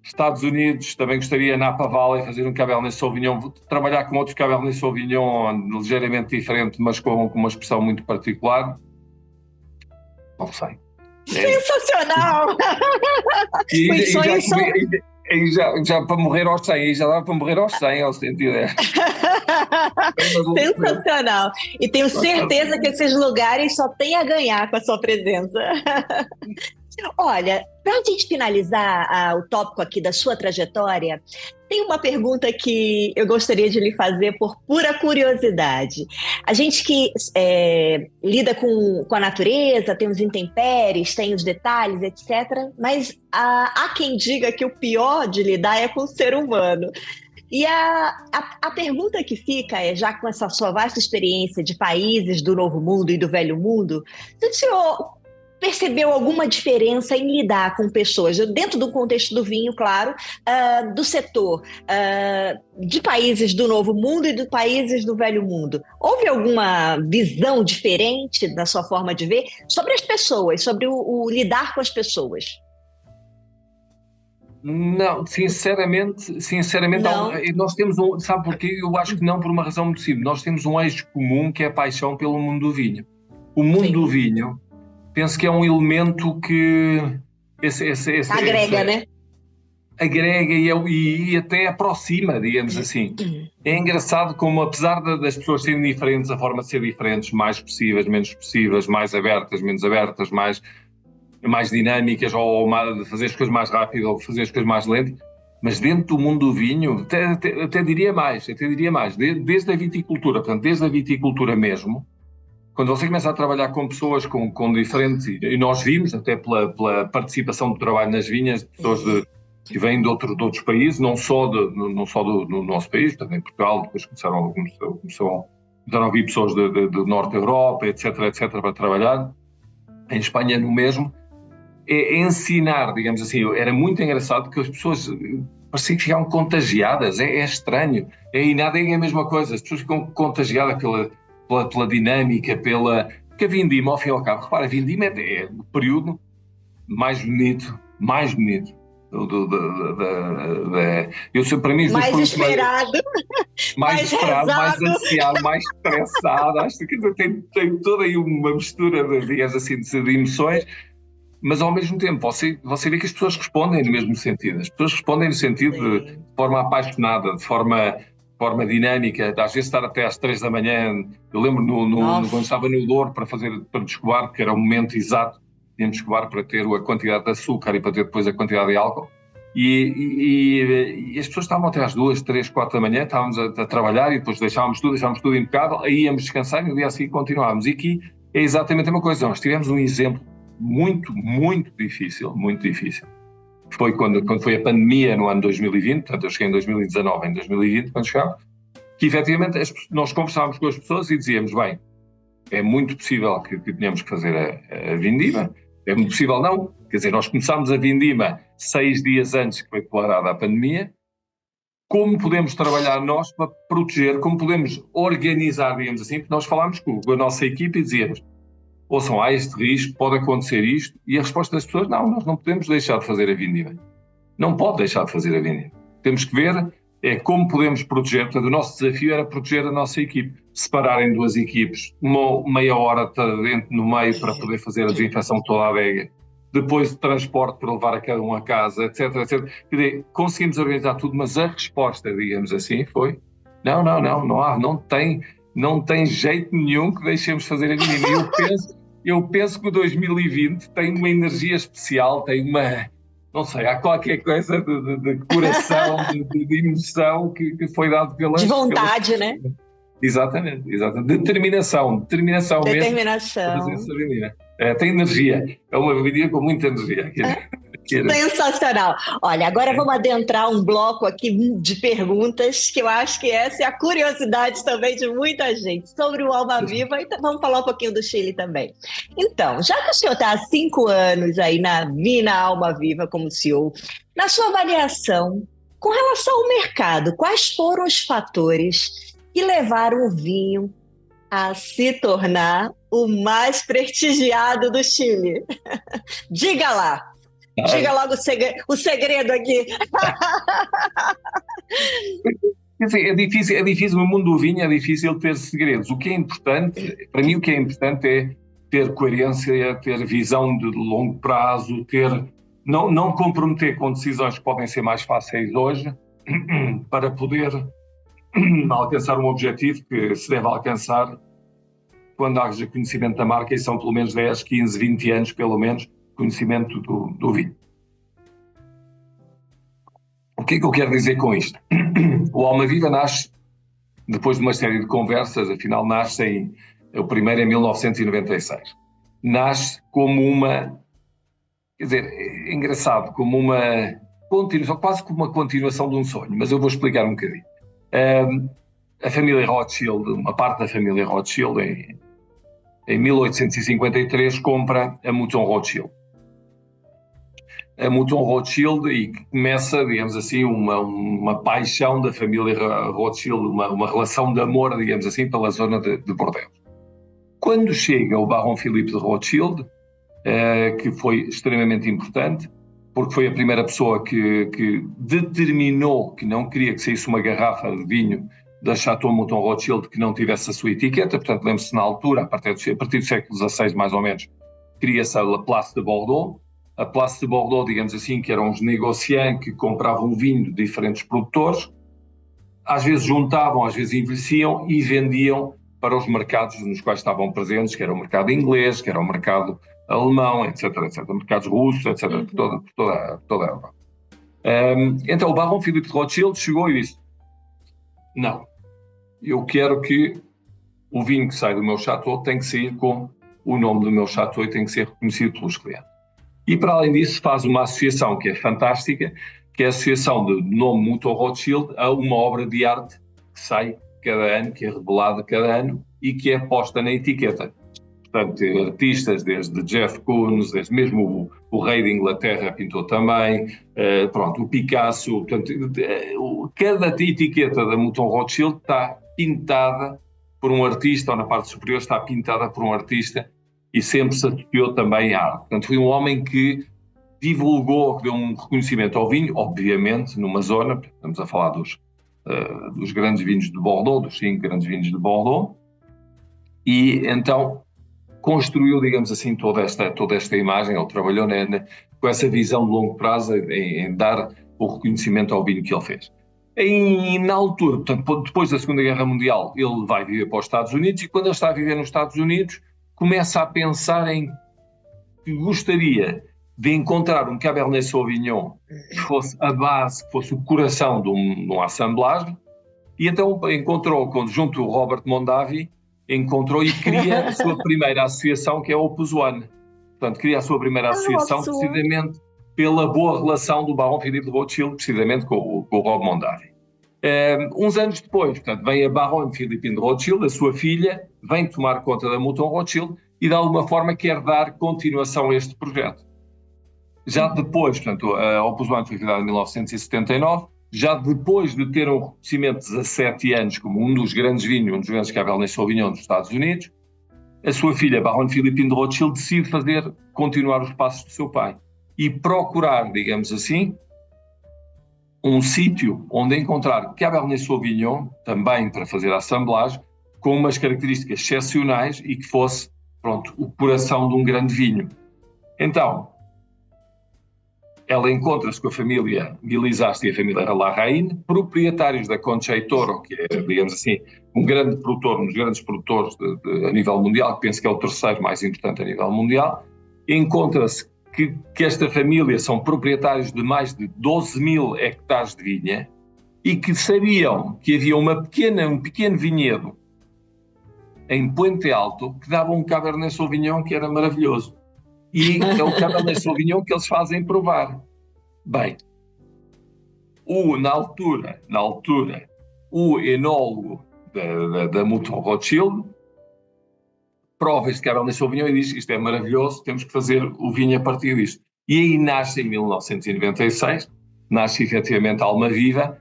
Estados Unidos, também gostaria Napa Valley fazer um Cabernet Sauvignon, trabalhar com outros Cabernet Sauvignon ligeiramente diferente, mas com uma expressão muito particular. Não sei. Sensacional! Já para morrer aos 100, já dá para morrer aos 100, aos 110. Sensacional! E tenho certeza que esses lugares só têm a ganhar com a sua presença. Olha, para a gente finalizar o tópico aqui da sua trajetória, tem uma pergunta que eu gostaria de lhe fazer por pura curiosidade. A gente que lida com a natureza, tem os intempéries, tem os detalhes, etc., mas há quem diga que o pior de lidar é com o ser humano. E a pergunta que fica é, já com essa sua vasta experiência de países do Novo Mundo e do Velho Mundo, se o senhor percebeu alguma diferença em lidar com pessoas, dentro do contexto do vinho, claro, do setor, de países do Novo Mundo e de países do Velho Mundo? Houve alguma visão diferente da sua forma de ver sobre as pessoas, sobre o lidar com as pessoas? Não, sinceramente não. Nós temos sabe porquê? Eu acho que não, por uma razão muito simples. Nós temos um eixo comum, que é a paixão pelo mundo do vinho. O mundo do vinho, penso que é um elemento que agrega, né? Agrega e até aproxima, digamos assim. É engraçado como, apesar das pessoas serem diferentes, a forma de ser diferentes, mais expressivas, menos expressivas, mais abertas, menos abertas, mais dinâmicas, ou fazer as coisas mais rápido, ou fazer as coisas mais lentas, mas dentro do mundo do vinho, até diria mais, desde a viticultura, portanto, desde a viticultura mesmo, quando você começa a trabalhar com pessoas com diferentes, e nós vimos, até pela participação do trabalho nas vinhas, de pessoas que vêm de outros países, não só do nosso país, portanto, em Portugal, depois começaram a vir pessoas do norte da Europa, etc., para trabalhar, em Espanha no mesmo, é ensinar, digamos assim. Era muito engraçado que as pessoas pareciam que ficavam contagiadas, é estranho, e nada é a mesma coisa, as pessoas ficam contagiadas pela dinâmica, porque a vindima, ao fim e ao cabo, repara, a vindima é o período mais bonito. Para mim, mais esperado, mais esperado, mais ansiado, mais estressado. Acho que tem toda aí uma mistura digamos assim, de emoções, mas ao mesmo tempo você vê que as pessoas respondem no mesmo sentido. As pessoas respondem no sentido de forma apaixonada, de forma dinâmica, às vezes estar até às 3 da manhã. Eu lembro quando estava no Douro para descobar, porque era o momento exato, tínhamos de descobar para ter a quantidade de açúcar e para ter depois a quantidade de álcool. E as pessoas estavam até às 2, 3, 4 da manhã, estávamos a trabalhar e depois deixávamos tudo impecável, aí íamos descansar e no dia a seguir continuávamos. E aqui é exatamente a mesma coisa. Nós tivemos um exemplo muito, muito difícil. Foi quando foi a pandemia no ano 2020, portanto eu cheguei em 2019, em 2020, quando chegámos, que efetivamente nós conversávamos com as pessoas e dizíamos, bem, é muito possível que tenhamos que fazer a vindima, é muito possível não, quer dizer, nós começámos a vindima 6 dias antes que foi declarada a pandemia. Como podemos trabalhar nós para proteger, como podemos organizar, digamos assim, porque nós falámos com a nossa equipe e dizíamos, ouçam, há este risco, pode acontecer isto, e a resposta das pessoas, não, nós não podemos deixar de fazer a vindima. Não pode deixar de fazer a vindima. Temos que ver como podemos proteger. Portanto, o nosso desafio era proteger a nossa equipe. Separar em 2 equipes, meia hora dentro no meio para poder fazer a desinfecção de toda a adega, depois de transporte para levar a cada um a casa, etc, etc. Quer dizer, conseguimos organizar tudo, mas a resposta, digamos assim, foi não tem jeito nenhum que deixemos fazer a vindima. Eu penso que o 2020 tem uma energia especial, tem uma, não sei, há qualquer coisa de coração, de emoção que foi dado de vontade, né? Exatamente. Determinação mesmo. Tem energia, é uma bebida com muita energia. Sensacional. Olha, agora vamos adentrar um bloco aqui de perguntas, que eu acho que essa é a curiosidade também de muita gente, sobre o Alma Viva, e vamos falar um pouquinho do Chile também. Então, já que o senhor está há 5 anos aí na Alma Viva como CEO, na sua avaliação, com relação ao mercado, quais foram os fatores que levaram o vinho a se tornar o mais prestigiado do Chile? Diga lá. Diga logo o segredo aqui. É difícil, no mundo do vinho é difícil ter segredos. O que é importante, para mim, é ter coerência, ter visão de longo prazo, não comprometer com decisões que podem ser mais fáceis hoje para poder alcançar um objetivo que se deve alcançar quando haja conhecimento da marca, e são pelo menos 10, 15, 20 anos, pelo menos, conhecimento do vinho. O que é que eu quero dizer com isto? O Alma Viva nasce depois de uma série de conversas, afinal o primeiro em 1996. Nasce como é engraçado, como uma continuação, quase como uma continuação de um sonho, mas eu vou explicar um bocadinho. A família Rothschild, uma parte da família Rothschild, em 1853, compra a Mouton Rothschild. A Mouton Rothschild, e começa, digamos assim, uma paixão da família Rothschild, uma relação de amor, digamos assim, pela zona de Bordeaux. Quando chega o Barão Philippe de Rothschild, que foi extremamente importante, porque foi a primeira pessoa que determinou que não queria que saísse uma garrafa de vinho da Chateau Mouton Rothschild que não tivesse a sua etiqueta. Portanto, lembre-se, na altura, a partir do século XVI, mais ou menos, cria-se a Place de Bordeaux. A Place de Bordeaux, digamos assim, que eram os negociantes que compravam vinho de diferentes produtores, às vezes juntavam, às vezes envelheciam e vendiam para os mercados nos quais estavam presentes, que era o mercado inglês, que era o mercado alemão, etc., etc., mercados russos, etc., por toda a Europa. Então o Barão Philippe de Rothschild chegou e disse: não, eu quero que o vinho que sai do meu chateau tem que sair com o nome do meu chateau e tem que ser reconhecido pelos clientes. E para além disso faz uma associação que é fantástica, que é a associação de nome Mouton Rothschild a uma obra de arte que sai cada ano, que é revelada cada ano e que é posta na etiqueta. Portanto, artistas desde Jeff Koons, desde mesmo o rei de Inglaterra pintou também, o Picasso. Portanto, cada etiqueta da Mouton Rothschild está pintada por um artista, ou na parte superior está pintada por um artista, e sempre se associou também à arte. Portanto, foi um homem que divulgou, deu um reconhecimento ao vinho, obviamente numa zona, estamos a falar dos grandes vinhos de Bordeaux, dos 5 grandes vinhos de Bordeaux, e então construiu, digamos assim, toda esta imagem. Ele trabalhou com essa visão de longo prazo em dar o reconhecimento ao vinho que ele fez. Na altura, portanto, depois da Segunda Guerra Mundial, ele vai viver para os Estados Unidos, e quando ele está a viver nos Estados Unidos, começa a pensar em que gostaria de encontrar um Cabernet Sauvignon que fosse a base, que fosse o coração de uma assemblagem, e então encontrou, junto ao Robert Mondavi, encontrou e cria a sua primeira associação, que é a Opus One. Portanto, cria a sua primeira associação precisamente pela boa relação do Barão Philippe de Rothschild, precisamente com o Rob Mondavi. Uns anos depois, portanto, vem a Baron Philippine de Rothschild, a sua filha, vem tomar conta da Mouton Rothschild e, de alguma forma, quer dar continuação a este projeto. Já depois, portanto, a Opus One foi criada em 1979, já depois de ter um reconhecimento de 17 anos como um dos grandes vinhos, um dos grandes Cabernet Sauvignon dos Estados Unidos, a sua filha, Baron Philippine de Rothschild, decide continuar os passos do seu pai e procurar, digamos assim, um sítio onde encontrar Cabernet Sauvignon, também para fazer a assemblagem, com umas características excepcionais e que fosse, pronto, o coração de um grande vinho. Então, ela encontra-se com a família Guilizast e a família Larraín, proprietários da Concha y Toro, que é, digamos assim, um grande produtor, um dos grandes produtores a nível mundial, que penso que é o terceiro mais importante a nível mundial. Encontra-se que esta família são proprietários de mais de 12.000 hectares de vinha e que sabiam que havia um pequeno vinhedo em Puente Alto que dava um Cabernet Sauvignon que era maravilhoso. E é o Cabernet Sauvignon que eles fazem provar. Bem, na altura, o enólogo da Mouton Rothschild prova este Cabernet Sauvignon e diz: isto é maravilhoso, temos que fazer o vinho a partir disto. E aí nasce, em 1996, nasce efetivamente a Almaviva,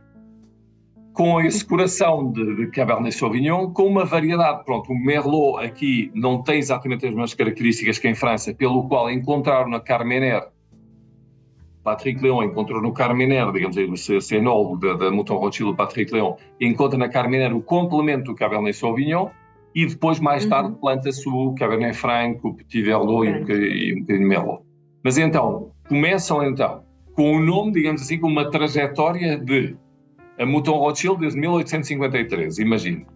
com esse coração de Cabernet Sauvignon, com uma variedade. Pronto, o Merlot aqui não tem exatamente as mesmas características que em França, pelo qual encontraram na Carmenère, Patrick Léon encontrou no Carmenère, digamos, esse enólogo da Mouton Rothschild, Patrick Léon, encontra na Carmenère o complemento do Cabernet Sauvignon, e depois, mais tarde, planta-se o Cabernet Franc, o Petit Verdot e um bocadinho de Merlot. Mas então, começam com o nome, digamos assim, com uma trajetória de a Mouton Rothschild desde 1853, imagino.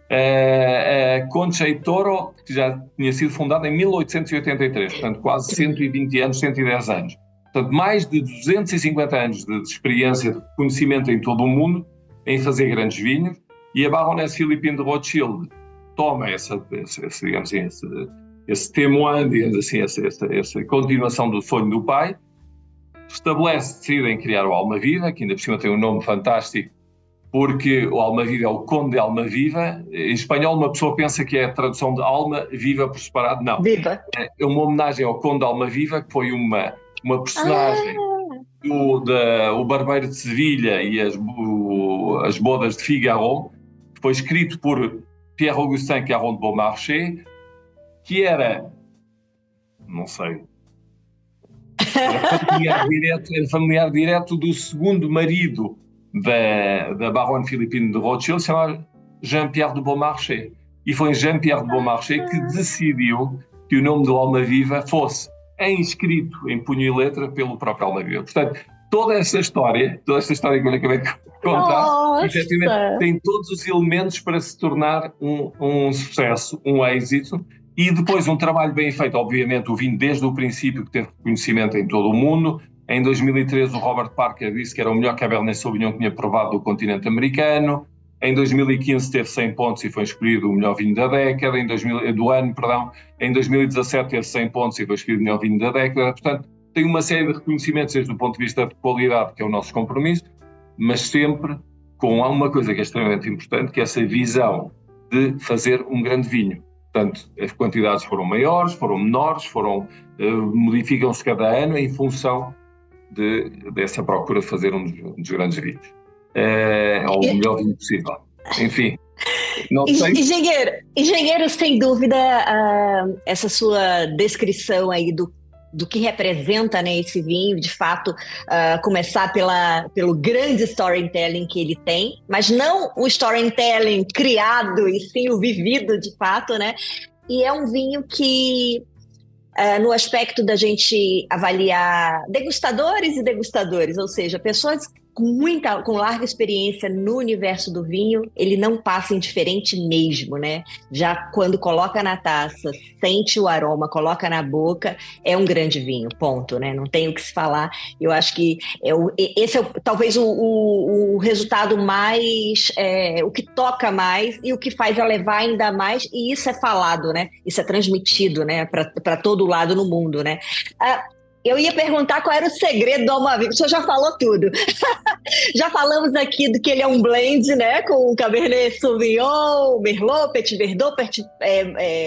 A Concha y Toro, que já tinha sido fundada em 1883, portanto quase 120 anos, 110 anos. Portanto, mais de 250 anos de experiência, de conhecimento em todo o mundo, em fazer grandes vinhos, e a Baroness Philippine de Rothschild toma esse témoin, digamos assim, essa continuação do sonho do pai, decidem criar o Almaviva, que ainda por cima tem um nome fantástico, porque o Almaviva é o Conde de Almaviva. Em espanhol, uma pessoa pensa que é a tradução de alma viva por separado. Não. Viva. É uma homenagem ao Conde de Almaviva, que foi uma personagem o Barbeiro de Sevilha e as Bodas de Figaro, que foi escrito por Pierre-Augustin Caron de Beaumarchais, que era, não sei, era familiar direto do segundo marido da Baronne Philippine de Rothschild, chamado Jean-Pierre de Beaumarchais. E foi Jean-Pierre de Beaumarchais que decidiu que o nome do Almaviva fosse inscrito em punho e letra pelo próprio Almaviva. Portanto, toda esta história que eu acabei de contar, efetivamente, tem todos os elementos para se tornar um sucesso, um êxito. E depois um trabalho bem feito, obviamente, o vinho desde o princípio, que teve reconhecimento em todo o mundo. Em 2013 o Robert Parker disse que era o melhor Cabernet Sauvignon que tinha provado do continente americano. Em 2015 teve 100 pontos e foi escolhido o melhor vinho da década. Do ano. Em 2017 teve 100 pontos e foi escolhido o melhor vinho da década. Portanto, tem uma série de reconhecimentos desde o ponto de vista de qualidade, que é o nosso compromisso, mas sempre com uma coisa que é extremamente importante, que é essa visão de fazer um grande vinho. Portanto, as quantidades foram maiores, foram menores, modificam-se cada ano em função dessa procura de fazer um dos grandes vinhos. Ou o melhor vinho possível. Enfim, não sei. Engenheiro, sem dúvida, essa sua descrição aí do que representa, né, esse vinho, de fato, começar pelo grande storytelling que ele tem, mas não o storytelling criado, e sim o vivido de fato, né? E é um vinho que, no aspecto da gente avaliar degustadores e degustadores, ou seja, pessoas com larga experiência no universo do vinho, ele não passa indiferente mesmo, né? Já quando coloca na taça, sente o aroma, coloca na boca, é um grande vinho, ponto, né? Não tem o que se falar. Eu acho que esse é talvez o resultado mais, o que toca mais e o que faz elevar ainda mais, e isso é falado, né? Isso é transmitido, né? Para todo lado no mundo, né? Eu ia perguntar qual era o segredo do Almaviva. O senhor já falou tudo. Já falamos aqui do que ele é um blend, né? Com Cabernet Sauvignon, Merlot, Petit Verdot,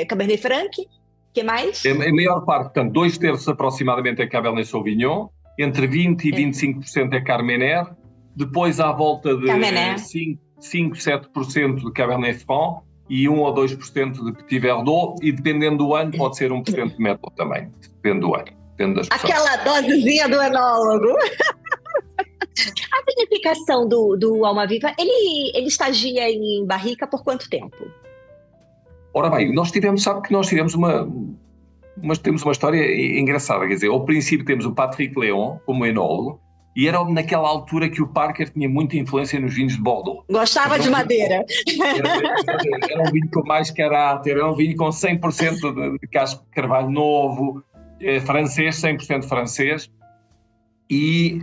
Cabernet Franc. O que mais? A maior parte, portanto, 2/3 aproximadamente é Cabernet Sauvignon, entre 20% e 25% é Carmener, depois à volta de 5-7% de Cabernet Franc e 1 ou 2% de Petit Verdot, e dependendo do ano pode ser 1% de Merlot também, depende do ano. Aquela dosezinha do enólogo. A vinificação do Almaviva, ele estagia em barrica por quanto tempo? Ora bem, sabe que nós tivemos temos uma história engraçada, quer dizer, ao princípio temos o Patrick Léon como enólogo, e era naquela altura que o Parker tinha muita influência nos vinhos de Bordeaux. Gostava de madeira. Era um vinho com mais caráter, era um vinho com 100% de casco de carvalho novo, francês, 100% francês, e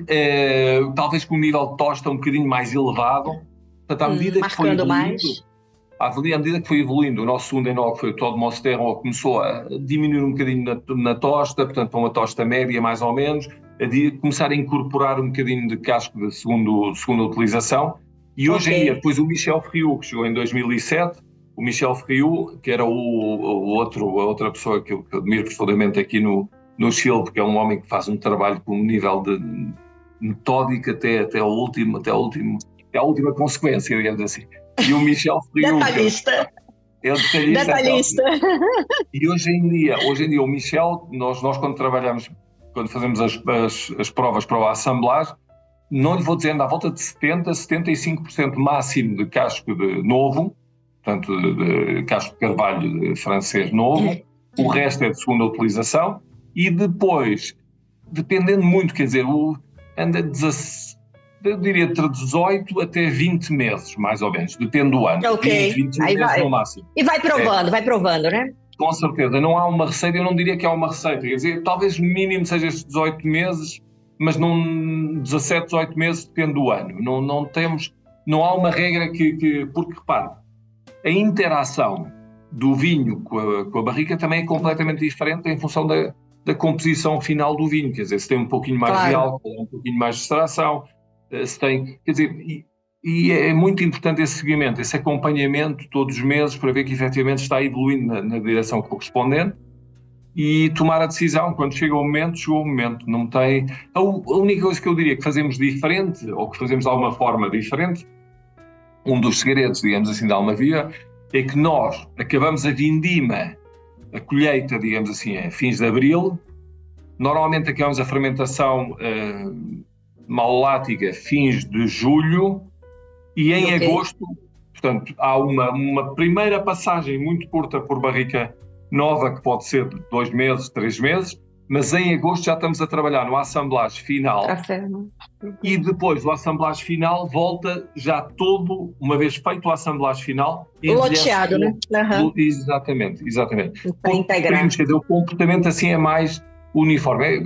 talvez com um nível de tosta um bocadinho mais elevado. Portanto, à medida que foi evoluindo, o nosso segundo enólogo foi o Todd Mosterol, começou a diminuir um bocadinho na tosta, portanto, para uma tosta média mais ou menos, começar a incorporar um bocadinho de casco de segunda utilização. E hoje em dia, depois o Michel Friou, que chegou em 2007, o Michel Friou, que era a outra pessoa que eu admiro profundamente aqui no Chile, porque é um homem que faz um trabalho com um nível de metódico até a última consequência, digamos assim. E o Michel Friou... Detalhista. Detalhista. E hoje em dia o Michel, nós quando trabalhamos, quando fazemos as provas para o assemblage, não lhe vou dizer, à volta de 70-75% máximo de casco de novo, portanto, de casco de carvalho francês novo, o resto é de segunda utilização, e depois, dependendo muito, quer dizer, anda eu diria entre 18 até 20 meses, mais ou menos, depende do ano. 20 meses no máximo. E vai provando, né? Com certeza, não há uma receita, eu não diria que há uma receita, quer dizer, talvez o mínimo seja estes 18 meses, mas não 17, 18 meses, depende do ano. Não há uma regra porque repare, a interação do vinho com a barrica também é completamente diferente em função da composição final do vinho, quer dizer, se tem um pouquinho mais de álcool, um pouquinho mais de extração, se tem, quer dizer, e é muito importante esse seguimento, esse acompanhamento todos os meses para ver que efetivamente está evoluindo na direção correspondente e tomar a decisão quando chega o momento, não tem... A única coisa que eu diria que fazemos diferente, ou que fazemos de alguma forma diferente, um dos segredos, digamos assim, da Almaviva, é que nós acabamos a vindima, a colheita, digamos assim, a fins de abril, normalmente acabamos a fermentação malolática fins de julho, e em agosto, portanto, há uma primeira passagem muito curta por barrica nova, que pode ser de 2 meses, 3 meses, mas em agosto já estamos a trabalhar no assemblage final. E depois o assemblage final volta já todo, uma vez feito o assemblage final... Loteado, né? Exatamente. Integrado. O comportamento assim é mais uniforme,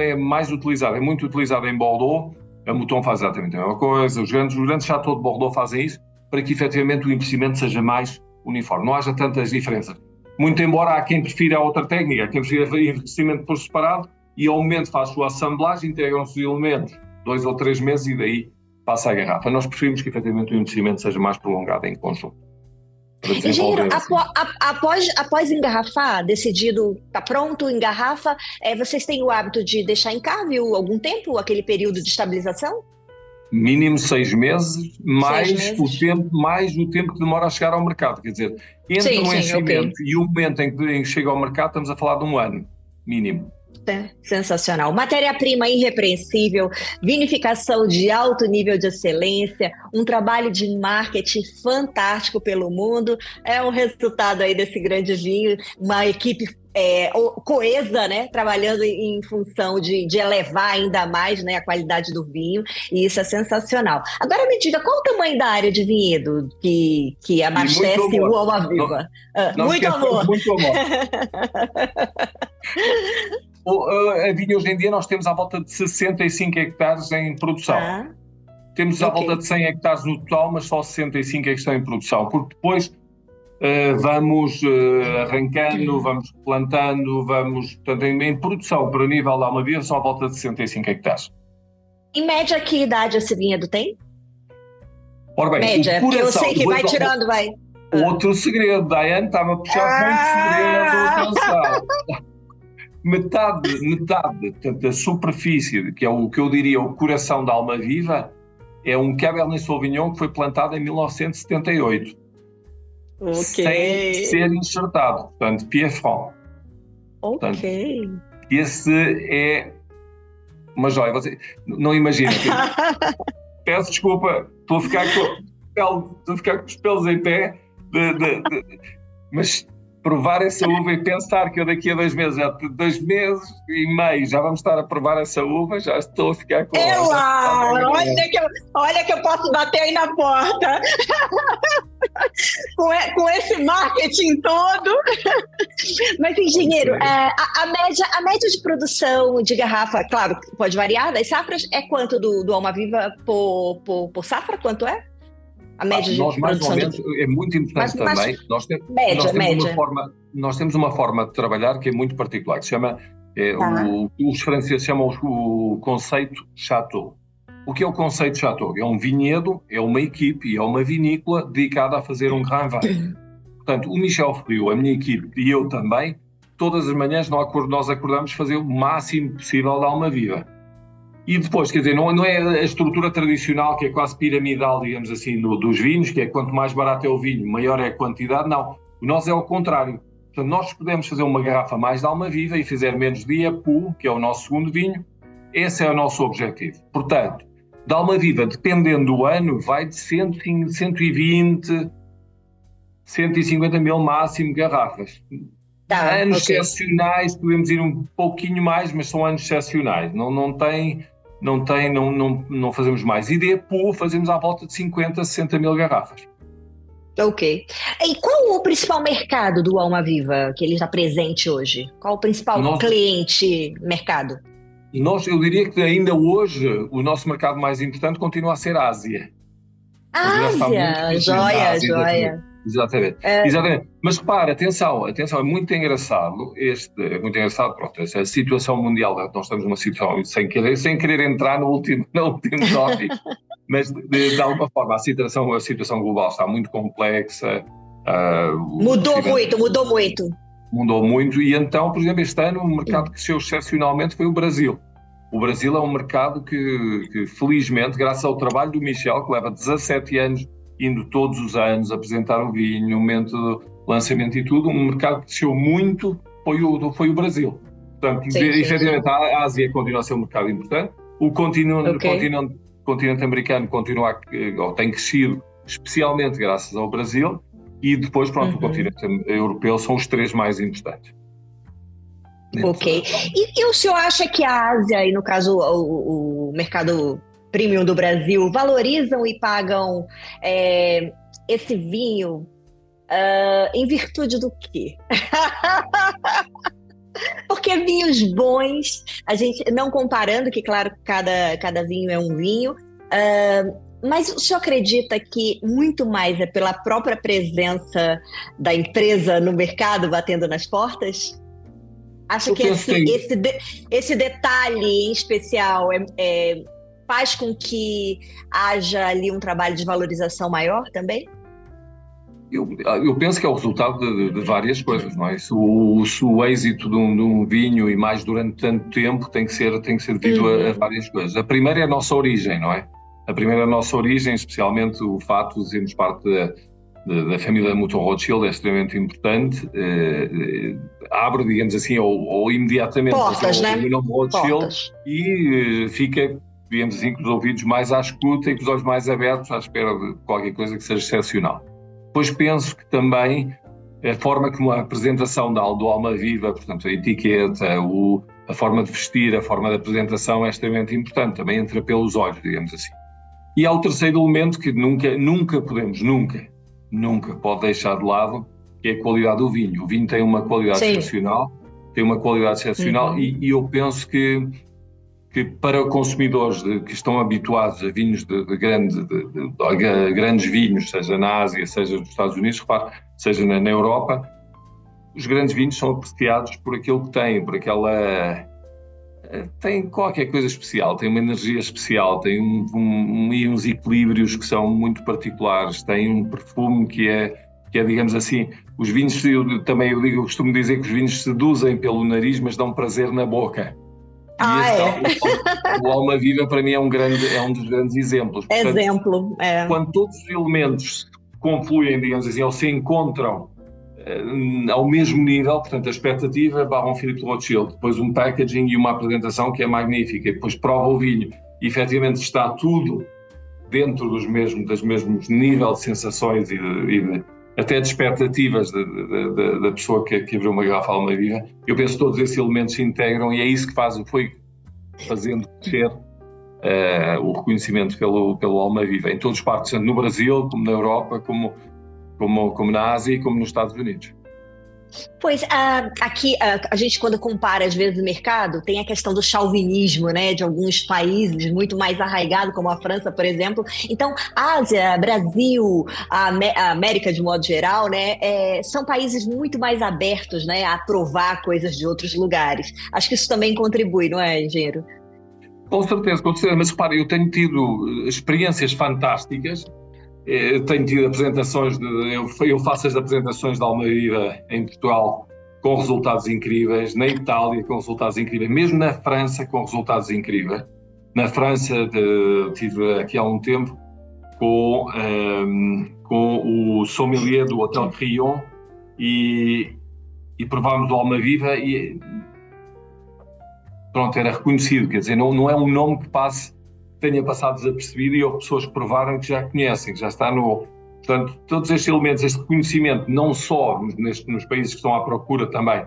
é mais utilizado, é muito utilizado em Bordeaux. A Mouton faz exatamente a mesma coisa, os grandes Chateaux de Bordeaux fazem isso, para que efetivamente o investimento seja mais uniforme, não haja tantas diferenças. Muito embora há quem prefira outra técnica, quem prefira investimento por separado, e ao momento faz sua assemblagem, integram-se os elementos 2 ou 3 meses e daí passa a garrafa. Nós preferimos que efetivamente o investimento seja mais prolongado em conjunto. Engenheiro, após engarrafar, decidido, está pronto, engarrafa, vocês têm o hábito de deixar em cárvio algum tempo, aquele período de estabilização? Mínimo 6 meses, mais o tempo que demora a chegar ao mercado. Quer dizer, entre o enchimento e o momento em que chega ao mercado, estamos a falar de 1 ano, mínimo. Sensacional. Matéria-prima irrepreensível, vinificação de alto nível de excelência, um trabalho de marketing fantástico pelo mundo. É o resultado aí desse grande vinho, uma equipe coesa, né? Trabalhando em função de elevar ainda mais, né, a qualidade do vinho, e isso é sensacional. Agora me diga, qual o tamanho da área de vinhedo que abastece o Almaviva? Muito amor. Muito amor. A vinha hoje em dia nós temos à volta de 65 hectares em produção. Temos à volta de 100 hectares no total, mas só 65 é que estão em produção, porque depois vamos arrancando, vamos plantando, portanto, em produção para o nível da Almaviva são à volta de 65 hectares. Em média, que idade esse vinhedo tem? Ora bem, média, porque eu sei que vai tirando, vai. Outro segredo, Daiane estava a puxar muito segredo, atenção. Metade, portanto, da superfície, que é o que eu diria o coração da Almaviva, é um Cabernet Sauvignon que foi plantado em 1978. Sem ser enxertado, portanto, pied franc. Portanto, esse é uma joia. Você não imagina. Peço desculpa, estou a ficar com os pelos em pé, mas provar essa uva e pensar que eu daqui a 2 meses, 2 meses e meio, já vamos estar a provar essa uva, já estou a ficar com... Olha que eu posso bater aí na porta. com esse marketing todo. Mas, engenheiro, a média de produção de garrafa, claro, pode variar, das safras, é quanto do Almaviva por safra? Quanto é? A média de mais produção ou menos, é muito importante também. Nós temos uma forma de trabalhar que é muito particular, que se chama, os franceses chamam o conceito Chateau. O que é o conceito Chateau? É um vinhedo, é uma equipe, é uma vinícola dedicada a fazer um Grand Vin. Portanto, o Michel Frio, a minha equipe e eu também, todas as manhãs nós acordamos fazer o máximo possível da Almaviva. E depois, quer dizer, não é a estrutura tradicional que é quase piramidal, digamos assim, dos vinhos, que é quanto mais barato é o vinho, maior é a quantidade. Não, o nosso é ao contrário. Portanto, nós podemos fazer uma garrafa mais de Almaviva e fizer menos de Apu, que é o nosso segundo vinho. Esse é o nosso objetivo. Portanto, da Almaviva, dependendo do ano, vai de 120, 150 mil máximo garrafas. Anos excepcionais, podemos ir um pouquinho mais, mas são anos excepcionais. Não fazemos mais. E de Apu fazemos à volta de 50, 60 mil garrafas. Ok. E qual o principal mercado do Almaviva que ele está presente hoje? Qual o principal cliente, mercado? Eu diria que ainda hoje o nosso mercado mais importante continua a ser a Ásia. Ásia, joia. Exatamente. Mas repara, atenção, é muito engraçado pronto, essa situação mundial, nós estamos numa situação, sem querer entrar no último tópico, mas de alguma forma a situação global está muito complexa. Mudou muito. Mudou muito e então, por exemplo, este ano o mercado que cresceu excepcionalmente foi o Brasil. O Brasil é um mercado que felizmente, graças ao trabalho do Michel, que leva 17 anos indo todos os anos apresentar o vinho, no momento do lançamento e tudo, um mercado que cresceu muito foi o Brasil. Portanto, efetivamente, a Ásia continua a ser um mercado importante. O continente americano tem crescido, especialmente graças ao Brasil, e depois, o continente europeu são os 3 mais importantes. Ok. E o senhor acha que a Ásia, e no caso o mercado premium do Brasil, valorizam e pagam esse vinho em virtude do quê? Porque vinhos bons, a gente não comparando, que claro, cada vinho é um vinho, mas o senhor acredita que muito mais é pela própria presença da empresa no mercado batendo nas portas? Acha que esse detalhe em especial faz com que haja ali um trabalho de valorização maior também? Eu penso que é o resultado de várias coisas, não é? Se o êxito de um vinho, e mais durante tanto tempo, tem que ser devido a várias coisas. A primeira é a nossa origem, não é? A primeira é a nossa origem, especialmente o fato de sermos parte da família Mouton Rothschild é extremamente importante. Abre, digamos assim, ou imediatamente Portas, o né? nome Rothschild Portas. e fica, digamos assim, com os ouvidos mais à escuta e com os olhos mais abertos à espera de qualquer coisa que seja excepcional. Depois penso que também a forma como a apresentação do Almaviva, portanto a etiqueta, a forma de vestir, a forma de apresentação é extremamente importante, também entra pelos olhos, digamos assim. E há o terceiro elemento que nunca pode deixar de lado, que é a qualidade do vinho. O vinho tem uma qualidade excepcional, e eu penso que para consumidores que estão habituados a vinhos de grandes vinhos, seja na Ásia, seja nos Estados Unidos, repare, seja na Europa, os grandes vinhos são apreciados por aquilo que têm, por aquela... Tem qualquer coisa especial, tem uma energia especial, tem uns equilíbrios que são muito particulares, tem um perfume que é, digamos assim, os vinhos, eu costumo dizer que os vinhos seduzem pelo nariz, mas dão prazer na boca. O Almaviva para mim é um dos grandes exemplos. Portanto, quando todos os elementos se confluem, digamos assim, ou se encontram ao mesmo nível, portanto a expectativa barra um Philippe Rothschild, depois um packaging e uma apresentação que é magnífica, e depois prova o vinho e efetivamente está tudo dentro dos mesmos níveis de sensações e até de expectativas da pessoa que abriu uma garrafa Almaviva. Eu penso que todos esses elementos se integram e é isso que foi fazendo crescer o reconhecimento pelo Almaviva em todas as partes, tanto no Brasil como na Europa, como na Ásia e como nos Estados Unidos. Pois, aqui a gente quando compara às vezes o mercado, tem a questão do chauvinismo, né, de alguns países muito mais arraigados, como a França, por exemplo. Então, Ásia, Brasil, a América de modo geral, né, são países muito mais abertos, né, a provar coisas de outros lugares. Acho que isso também contribui, não é, engenheiro? Com certeza, mas repare, eu tenho tido experiências fantásticas. Tenho tido apresentações, eu faço as apresentações de Almaviva em Portugal com resultados incríveis, na Itália com resultados incríveis, mesmo na França com resultados incríveis. Na França tive aqui há um tempo com o sommelier do Hotel Crillon e provámos o Almaviva e pronto, era reconhecido, quer dizer, não é um nome que tenha passado desapercebido e houve pessoas que provaram que já conhecem, que já está no... Portanto, todos estes elementos, este reconhecimento, não só nos países que estão à procura também,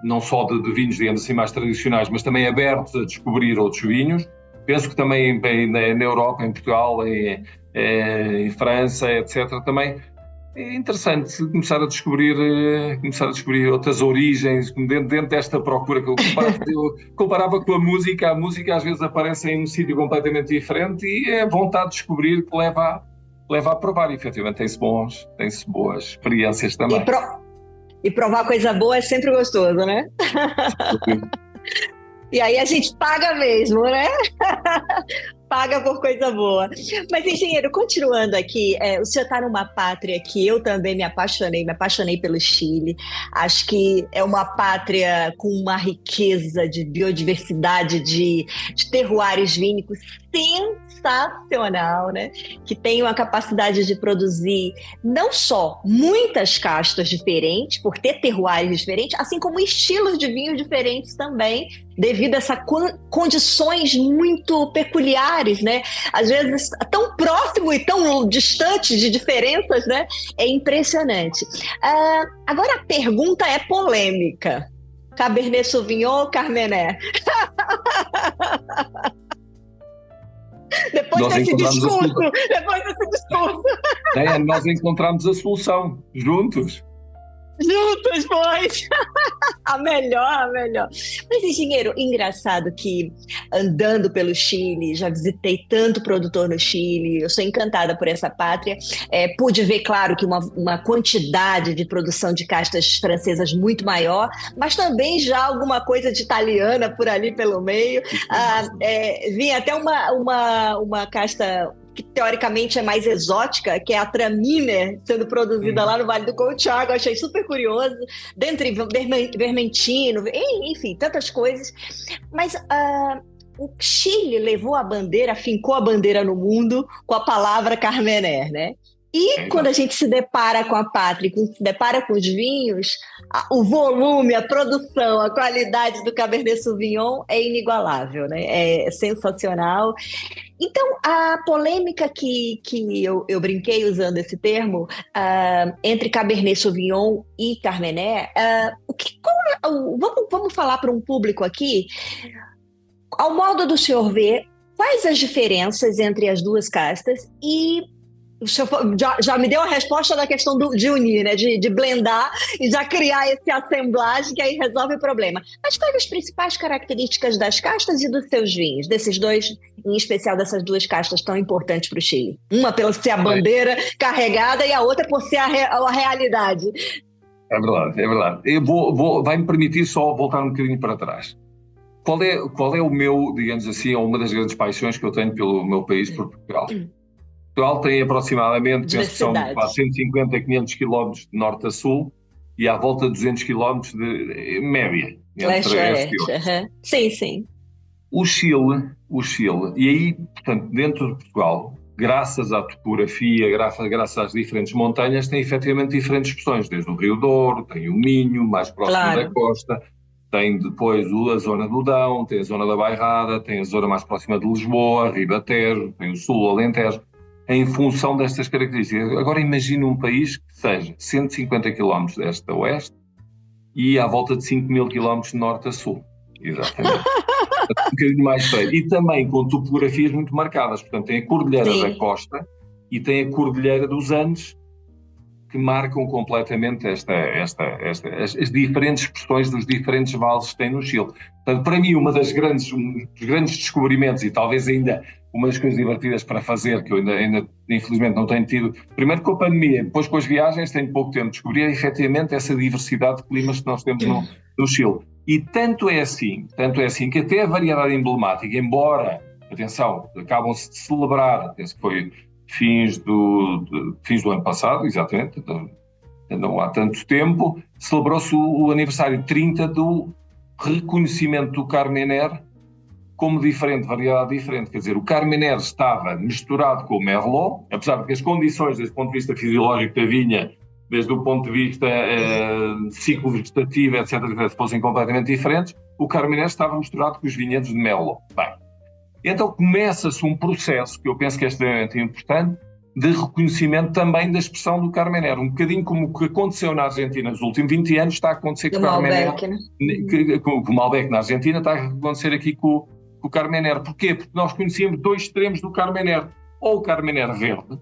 não só de vinhos, digamos assim, mais tradicionais, mas também abertos a descobrir outros vinhos. Penso que também na Europa, em Portugal, em França, etc., também é interessante começar a descobrir outras origens dentro desta procura que eu comparava com a música. A música às vezes aparece em um sítio completamente diferente e é a vontade de descobrir que leva a provar. E efetivamente tem-se boas experiências também. E provar coisa boa é sempre gostoso, né? E aí a gente paga mesmo, né? Paga por coisa boa. Mas, engenheiro, continuando aqui, o senhor está numa pátria que eu também me apaixonei pelo Chile. Acho que é uma pátria com uma riqueza de biodiversidade, de terroirs vínicos sensacional, né? Que tem uma capacidade de produzir não só muitas castas diferentes, por ter terroirs diferentes, assim como estilos de vinhos diferentes também, devido a essas condições muito peculiares, né? Às vezes tão próximo e tão distante de diferenças, né? É impressionante. Agora a pergunta é polêmica. Cabernet Sauvignon ou Carmener? Depois desse discurso. Nós encontramos a solução, juntos. Juntos, pois! A melhor. Mas, engenheiro, engraçado que andando pelo Chile, já visitei tanto produtor no Chile, eu sou encantada por essa pátria. Pude ver, claro, que uma quantidade de produção de castas francesas muito maior, mas também já alguma coisa de italiana por ali pelo meio. Vi até uma casta que teoricamente é mais exótica, que é a Traminer, sendo produzida lá no Vale do Colchagua. Achei super curioso, dentre vermentino, enfim, tantas coisas. Mas o Chile levou a bandeira, fincou a bandeira no mundo com a palavra Carmener, né? E quando a gente se depara com a pátria, quando se depara com os vinhos, o volume, a produção, a qualidade do Cabernet Sauvignon é inigualável, né? É sensacional. Então, a polêmica que eu brinquei usando esse termo, entre Cabernet Sauvignon e Carmener, vamos falar para um público aqui, ao modo do senhor ver, quais as diferenças entre as duas castas e o senhor já me deu a resposta da questão de unir, né? De blendar e já criar esse assemblagem que aí resolve o problema. Mas quais as principais características das castas e dos seus vinhos? Desses dois, em especial dessas duas castas tão importantes para o Chile? Uma pela ser a bandeira carregada e a outra por ser a realidade. É verdade, é verdade. Vai-me permitir só voltar um bocadinho para trás. Qual é o meu, digamos assim, uma das grandes paixões que eu tenho pelo meu país, por Portugal? Portugal tem aproximadamente, penso que são 450 a 500 km de norte a sul e à volta de 200 km de média. Leste a oeste. Sim, sim. O Chile, e aí, portanto, dentro de Portugal, graças à topografia, graças às diferentes montanhas, tem efetivamente diferentes expressões, desde o Rio Douro, tem o Minho, mais próximo da costa, tem depois a zona do Dão, tem a zona da Bairrada, tem a zona mais próxima de Lisboa, Ribatejo, tem o sul, o Alentejo, em função destas características. Agora imagine um país que seja 150 km de este a oeste e à volta de 5.000 km de norte a sul. Exatamente. Um bocadinho mais feio. E também com topografias muito marcadas. Portanto, tem a Cordilheira da Costa e tem a Cordilheira dos Andes, que marcam completamente as diferentes expressões dos diferentes vales que tem no Chile. Portanto, para mim, um dos grandes descobrimentos, e talvez ainda uma das coisas divertidas para fazer, que eu ainda infelizmente não tenho tido, primeiro com a pandemia, depois com as viagens, tenho pouco tempo de descobrir efetivamente essa diversidade de climas que nós temos no Chile. E tanto é assim que até a variedade emblemática, embora, atenção, acabam-se de celebrar, penso que foi fins do ano passado, exatamente, não há tanto tempo, celebrou-se o aniversário 30 do reconhecimento do Carmener como diferente, variedade diferente. Quer dizer, o Carmener estava misturado com o Merlot, apesar de que as condições, desde o ponto de vista fisiológico da vinha, desde o ponto de vista ciclo vegetativo, etc., fossem completamente diferentes, o Carmener estava misturado com os vinhedos de Merlot. Bem, então começa-se um processo, que eu penso que é extremamente importante, de reconhecimento também da expressão do Carmener. Um bocadinho como o que aconteceu na Argentina nos últimos 20 anos, está a acontecer com o Carmener. Com o Malbec na Argentina, está a acontecer aqui com o Carmener. Porquê? Porque nós conhecíamos dois extremos do Carmener. Ou o Carmener verde,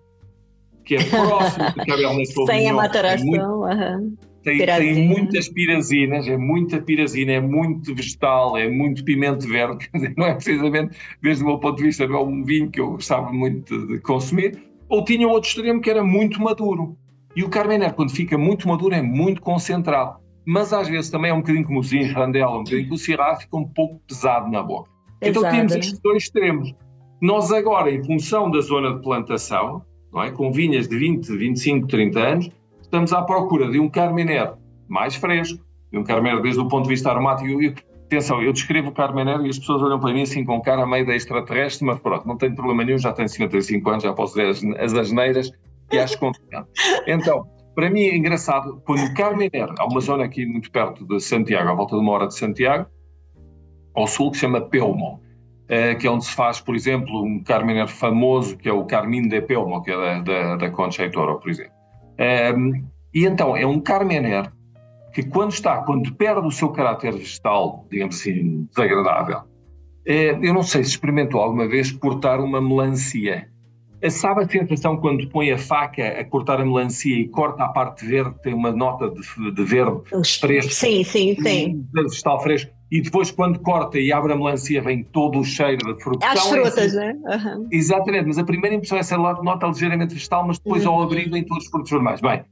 que é próximo do Cabernet Sauvignon. Sem a maturação. Tem muitas pirazinas, é muita pirazina, é muito vegetal, é muito pimento verde. Não é precisamente, desde o meu ponto de vista, não é um vinho que eu gostava muito de consumir. Ou tinha outro extremo que era muito maduro. E o Carmener, quando fica muito maduro, é muito concentrado. Mas às vezes também é um bocadinho como o Zinfandel, um bocadinho que o Syrah fica um pouco pesado na boca. Então temos estes dois extremos. Nós agora, em função da zona de plantação, não é? Com vinhas de 20, 25, 30 anos, estamos à procura de um Carmener mais fresco, de um Carmener desde o ponto de vista aromático. Atenção, eu descrevo o Carmener e as pessoas olham para mim assim com cara meio da extraterrestre, mas pronto, não tenho problema nenhum, já tenho 55 anos, já posso dizer as asneiras e acho confiante. Então, para mim é engraçado, quando o Carmener, há uma zona aqui muito perto de Santiago, à volta de uma hora de Santiago, ao sul, que se chama Pelmo, que é onde se faz, por exemplo, um Carmener famoso, que é o Carmín de Pelmo, que é da Concha y Toro, por exemplo. E então, é um Carmener que quando perde o seu caráter vegetal, digamos assim, desagradável, eu não sei se experimentou alguma vez cortar uma melancia. Sabe a sensação quando põe a faca a cortar a melancia e corta a parte verde, tem uma nota de verde fresco? Sim. De vegetal fresco. E depois quando corta e abre a melancia vem todo o cheiro da fruta. As frutas, né? Uhum. Exatamente, mas a primeira impressão é essa nota ligeiramente vegetal, mas depois ao abrir vem todos os frutos vermelhos. Bem,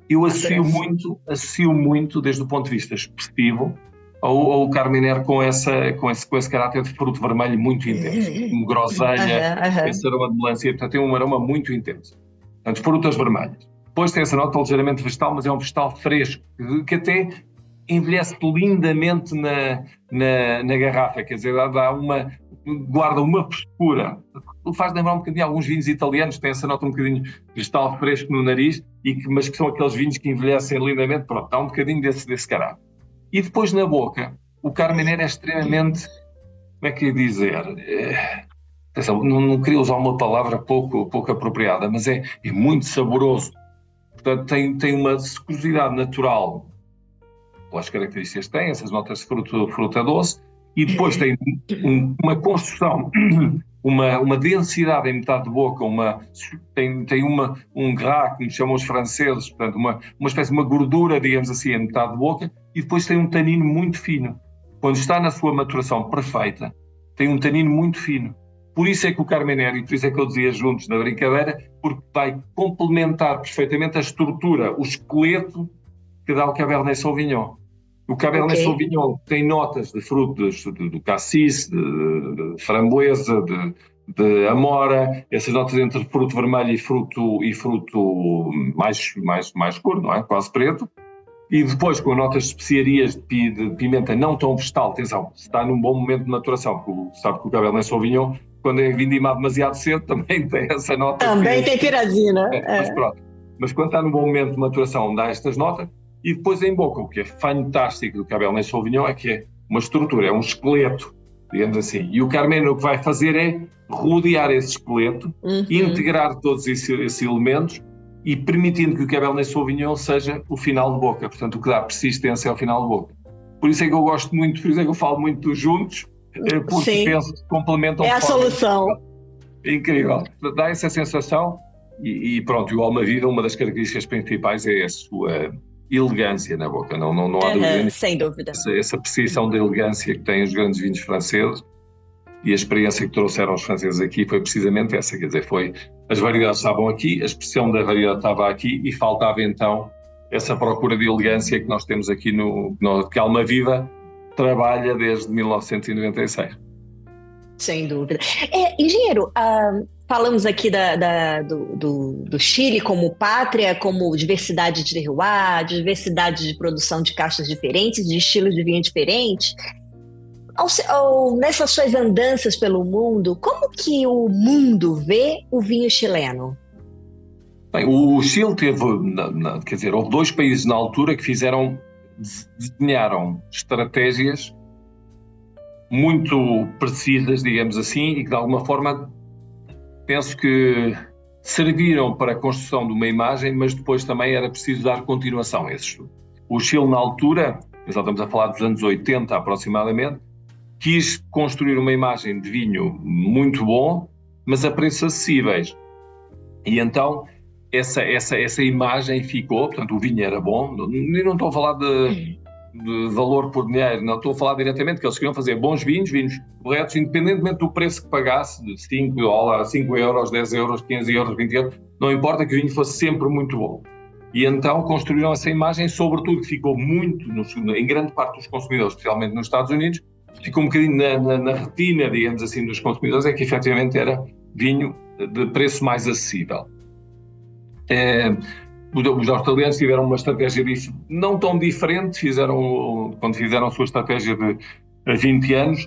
eu associo muito, desde o ponto de vista expressivo, ao Carmener com esse caráter de fruto vermelho muito intenso. Como groselha, esse aroma de melancia, portanto tem um aroma muito intenso. Portanto, frutas vermelhas. Depois tem essa nota ligeiramente vegetal, mas é um vegetal fresco, que até envelhece lindamente na garrafa, quer dizer, guarda uma frescura. Faz lembrar um bocadinho alguns vinhos italianos, tem essa nota um bocadinho de cristal fresco no nariz, mas que são aqueles vinhos que envelhecem lindamente. Pronto, dá um bocadinho desse caráter. E depois na boca, o Carmenère é extremamente, como é que eu ia dizer? Atenção, não queria usar uma palavra pouco apropriada, mas é muito saboroso. Portanto, tem uma secosidade natural, pelas características que tem, essas notas de fruta doce, e depois tem uma construção, uma densidade em metade de boca, tem um gras, como chamam os franceses, portanto, uma espécie de uma gordura, digamos assim, em metade de boca, e depois tem um tanino muito fino. Quando está na sua maturação perfeita, tem um tanino muito fino. Por isso é que o Carmenère, e por isso é que eu dizia juntos na brincadeira, porque vai complementar perfeitamente a estrutura, o esqueleto que dá o Cabernet Sauvignon. O Cabernet Sauvignon tem notas de frutos do cassis, de framboesa, de amora, essas notas entre fruto vermelho e fruto mais escuro, não é? Quase preto. E depois com notas de especiarias de pimenta não tão vegetal, atenção, está num bom momento de maturação, porque sabe que o Cabernet Sauvignon, quando é vindimado demasiado cedo, também tem essa nota. Também tem pirazina. Mas pronto. Mas quando está num bom momento de maturação, dá estas notas. E depois em boca, o que é fantástico do Cabernet Sauvignon é que é uma estrutura, é um esqueleto, digamos assim. E o Carmenère o que vai fazer é rodear esse esqueleto, integrar todos esses elementos e permitindo que o Cabernet Sauvignon seja o final de boca, portanto o que dá persistência ao final de boca. Por isso é que eu gosto muito, por isso é que eu falo muito dos juntos, porque penso que complementam. É a solução. Incrível. Dá essa sensação e pronto, e o Almaviva, uma das características principais é a sua elegância na boca, não há dúvida. Sem dúvida. Essa percepção de elegância que têm os grandes vinhos franceses e a experiência que trouxeram os franceses aqui foi precisamente essa, quer dizer, as variedades estavam aqui, a expressão da variedade estava aqui e faltava então essa procura de elegância que nós temos aqui que a Almaviva trabalha desde 1996. Sem dúvida. Engenheiro, falamos aqui do Chile como pátria, como diversidade de terroir, diversidade de produção de castas diferentes, de estilos de vinho diferentes. Nessas suas andanças pelo mundo, como que o mundo vê o vinho chileno? Bem, o Chile teve, quer dizer, houve 2 países na altura que desenharam estratégias muito precisas, digamos assim, e que de alguma forma penso que serviram para a construção de uma imagem, mas depois também era preciso dar continuação a esse estudo. O Chile, na altura, já estamos a falar dos anos 80 aproximadamente, quis construir uma imagem de vinho muito bom, mas a preços acessíveis. E então essa imagem ficou, portanto o vinho era bom, e não estou a falar de valor por dinheiro, não estou a falar diretamente que eles queriam fazer bons vinhos corretos, independentemente do preço que pagasse, de 5 dólares, 5 euros, 10 euros, 15 euros, 20 euros, não importa, que o vinho fosse sempre muito bom. E então construíram essa imagem, sobretudo que ficou muito, em grande parte dos consumidores, especialmente nos Estados Unidos, ficou um bocadinho na retina, digamos assim, dos consumidores, é que efetivamente era vinho de preço mais acessível. Os australianos tiveram uma estratégia disso não tão diferente, quando fizeram a sua estratégia de 20 anos,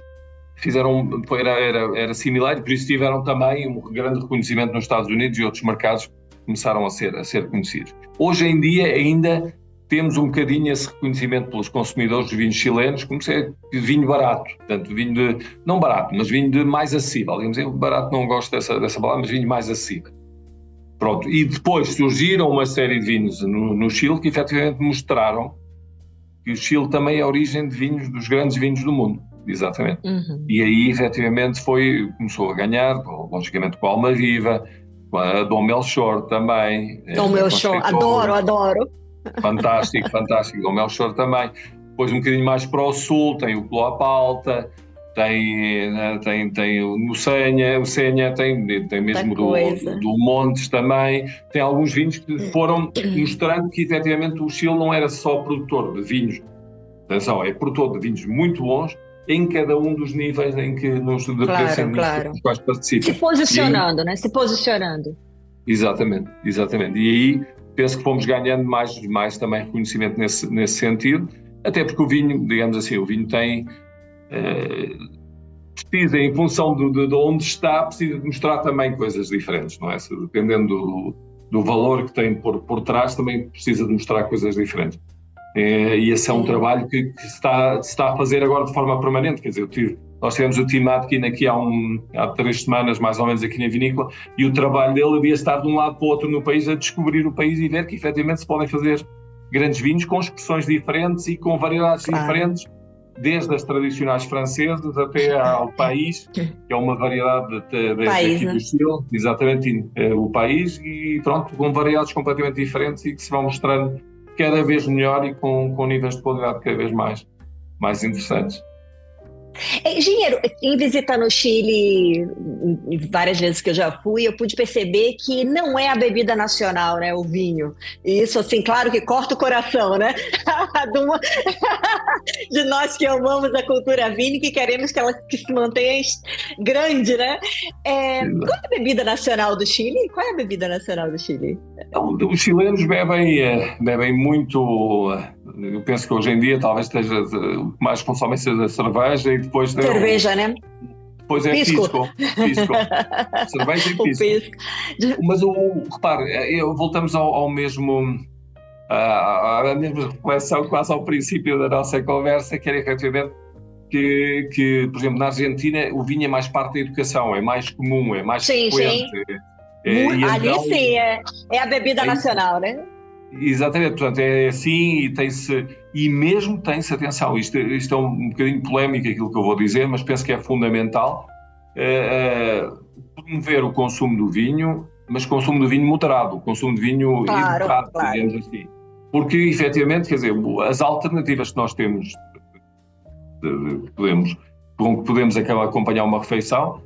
era similar, e por isso tiveram também um grande reconhecimento nos Estados Unidos e outros mercados que começaram a ser conhecidos. Hoje em dia ainda temos um bocadinho esse reconhecimento pelos consumidores de vinhos chilenos, como se é vinho barato, portanto vinho não barato, mas vinho de mais acessível, digamos assim, barato não gosto dessa palavra, mas vinho mais acessível. Pronto, e depois surgiram uma série de vinhos no Chile que efetivamente mostraram que o Chile também é a origem de vinhos, dos grandes vinhos do mundo, exatamente. E aí efetivamente começou a ganhar, logicamente com a Almaviva, com a Dom Melchor também. Dom Melchor, adoro. Fantástico, Dom Melchor também. Depois um bocadinho mais para o sul tem o Cloapalta, tem o Nucenia, tem mesmo do Montes também. Tem alguns vinhos que foram mostrando que efetivamente o Chile não era só produtor de vinhos, atenção, é produtor de vinhos muito bons em cada um dos níveis em que nos nos quais participa. Se posicionando, né? Se posicionando. Exatamente. E aí penso que fomos ganhando mais também reconhecimento nesse sentido. Até porque o vinho, digamos assim, o vinho tem, precisa, em função de onde está, precisa de mostrar também coisas diferentes, não é? Dependendo do valor que tem por trás, também precisa de mostrar coisas diferentes. E esse é um trabalho que se está a fazer agora de forma permanente. Quer dizer, nós tivemos o Tim Atkin aqui há 3 semanas, mais ou menos, aqui na vinícola, e o trabalho dele havia estado de um lado para o outro no país a descobrir o país e ver que efetivamente se podem fazer grandes vinhos com expressões diferentes e com variedades diferentes, desde as tradicionais francesas até ao país, que é uma variedade daqui do Chile, exatamente, o país, e pronto, com variedades completamente diferentes e que se vão mostrando cada vez melhor e com níveis de qualidade cada vez mais interessantes. Engenheiro, em visitar no Chile, várias vezes que eu já fui, eu pude perceber que não é a bebida nacional, né, o vinho. E isso, assim, claro que corta o coração, né? De nós que amamos a cultura vínica e queremos que ela se mantenha grande, né? Qual é a bebida nacional do Chile? Qual é a bebida nacional do Chile? Os chilenos bebem muito. Eu penso que hoje em dia talvez esteja o que mais consomem seja a cerveja e depois... Cerveja, né? Depois é pisco. Cerveja e pisco. Mas repare, voltamos ao mesmo... à mesma reflexão quase ao princípio da nossa conversa, que era efetivamente que, por exemplo, na Argentina o vinho é mais parte da educação, é mais comum, é mais frequente. Ali então, sim, é a bebida nacional, né? Exatamente, portanto é assim e mesmo tem-se, atenção, isto é um bocadinho polémico aquilo que eu vou dizer, mas penso que é fundamental promover o consumo do vinho, mas consumo do vinho moderado, o consumo de vinho educado, digamos assim. Porque, efetivamente, quer dizer, as alternativas que nós temos, com que podemos acompanhar uma refeição,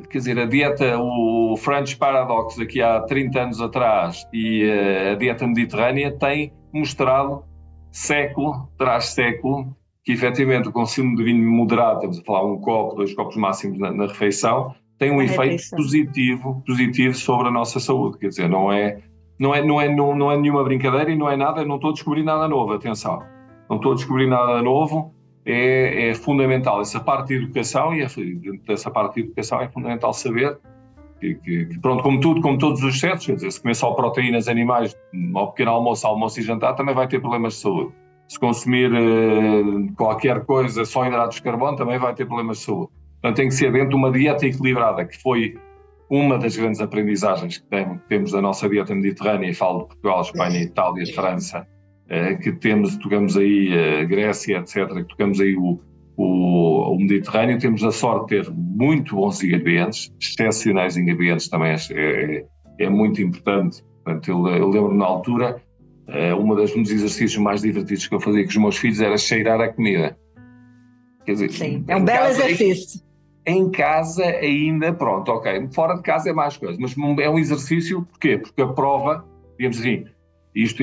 quer dizer, a dieta, o French Paradox aqui há 30 anos atrás e a dieta mediterrânea tem mostrado século tras século que efetivamente o consumo de vinho moderado, estamos a falar 1 copo, 2 copos máximos na refeição, tem um efeito positivo sobre a nossa saúde. Quer dizer, não é nenhuma brincadeira e não é nada, não estou a descobrir nada novo, atenção, não estou a descobrir nada novo. É fundamental essa parte de educação e dessa parte de educação é fundamental saber que pronto, como todos os excessos, quer dizer, se comer só proteínas animais ao pequeno almoço e jantar também vai ter problemas de saúde. Se consumir qualquer coisa, só hidratos de carbono, também vai ter problemas de saúde. Portanto, tem que ser dentro de uma dieta equilibrada, que foi uma das grandes aprendizagens que temos da nossa dieta mediterrânea, e falo de Portugal, Espanha, Itália, França, que tocamos aí Grécia, etc., que tocamos aí o Mediterrâneo, temos a sorte de ter muito bons ingredientes, excepcionais ingredientes também é muito importante. Portanto, eu lembro-me na altura, um dos exercícios mais divertidos que eu fazia com os meus filhos era cheirar a comida. Quer dizer, sim, é um belo exercício. Em casa ainda, pronto, ok, fora de casa é mais coisa, mas é um exercício, porquê? Porque a prova, digamos assim, isto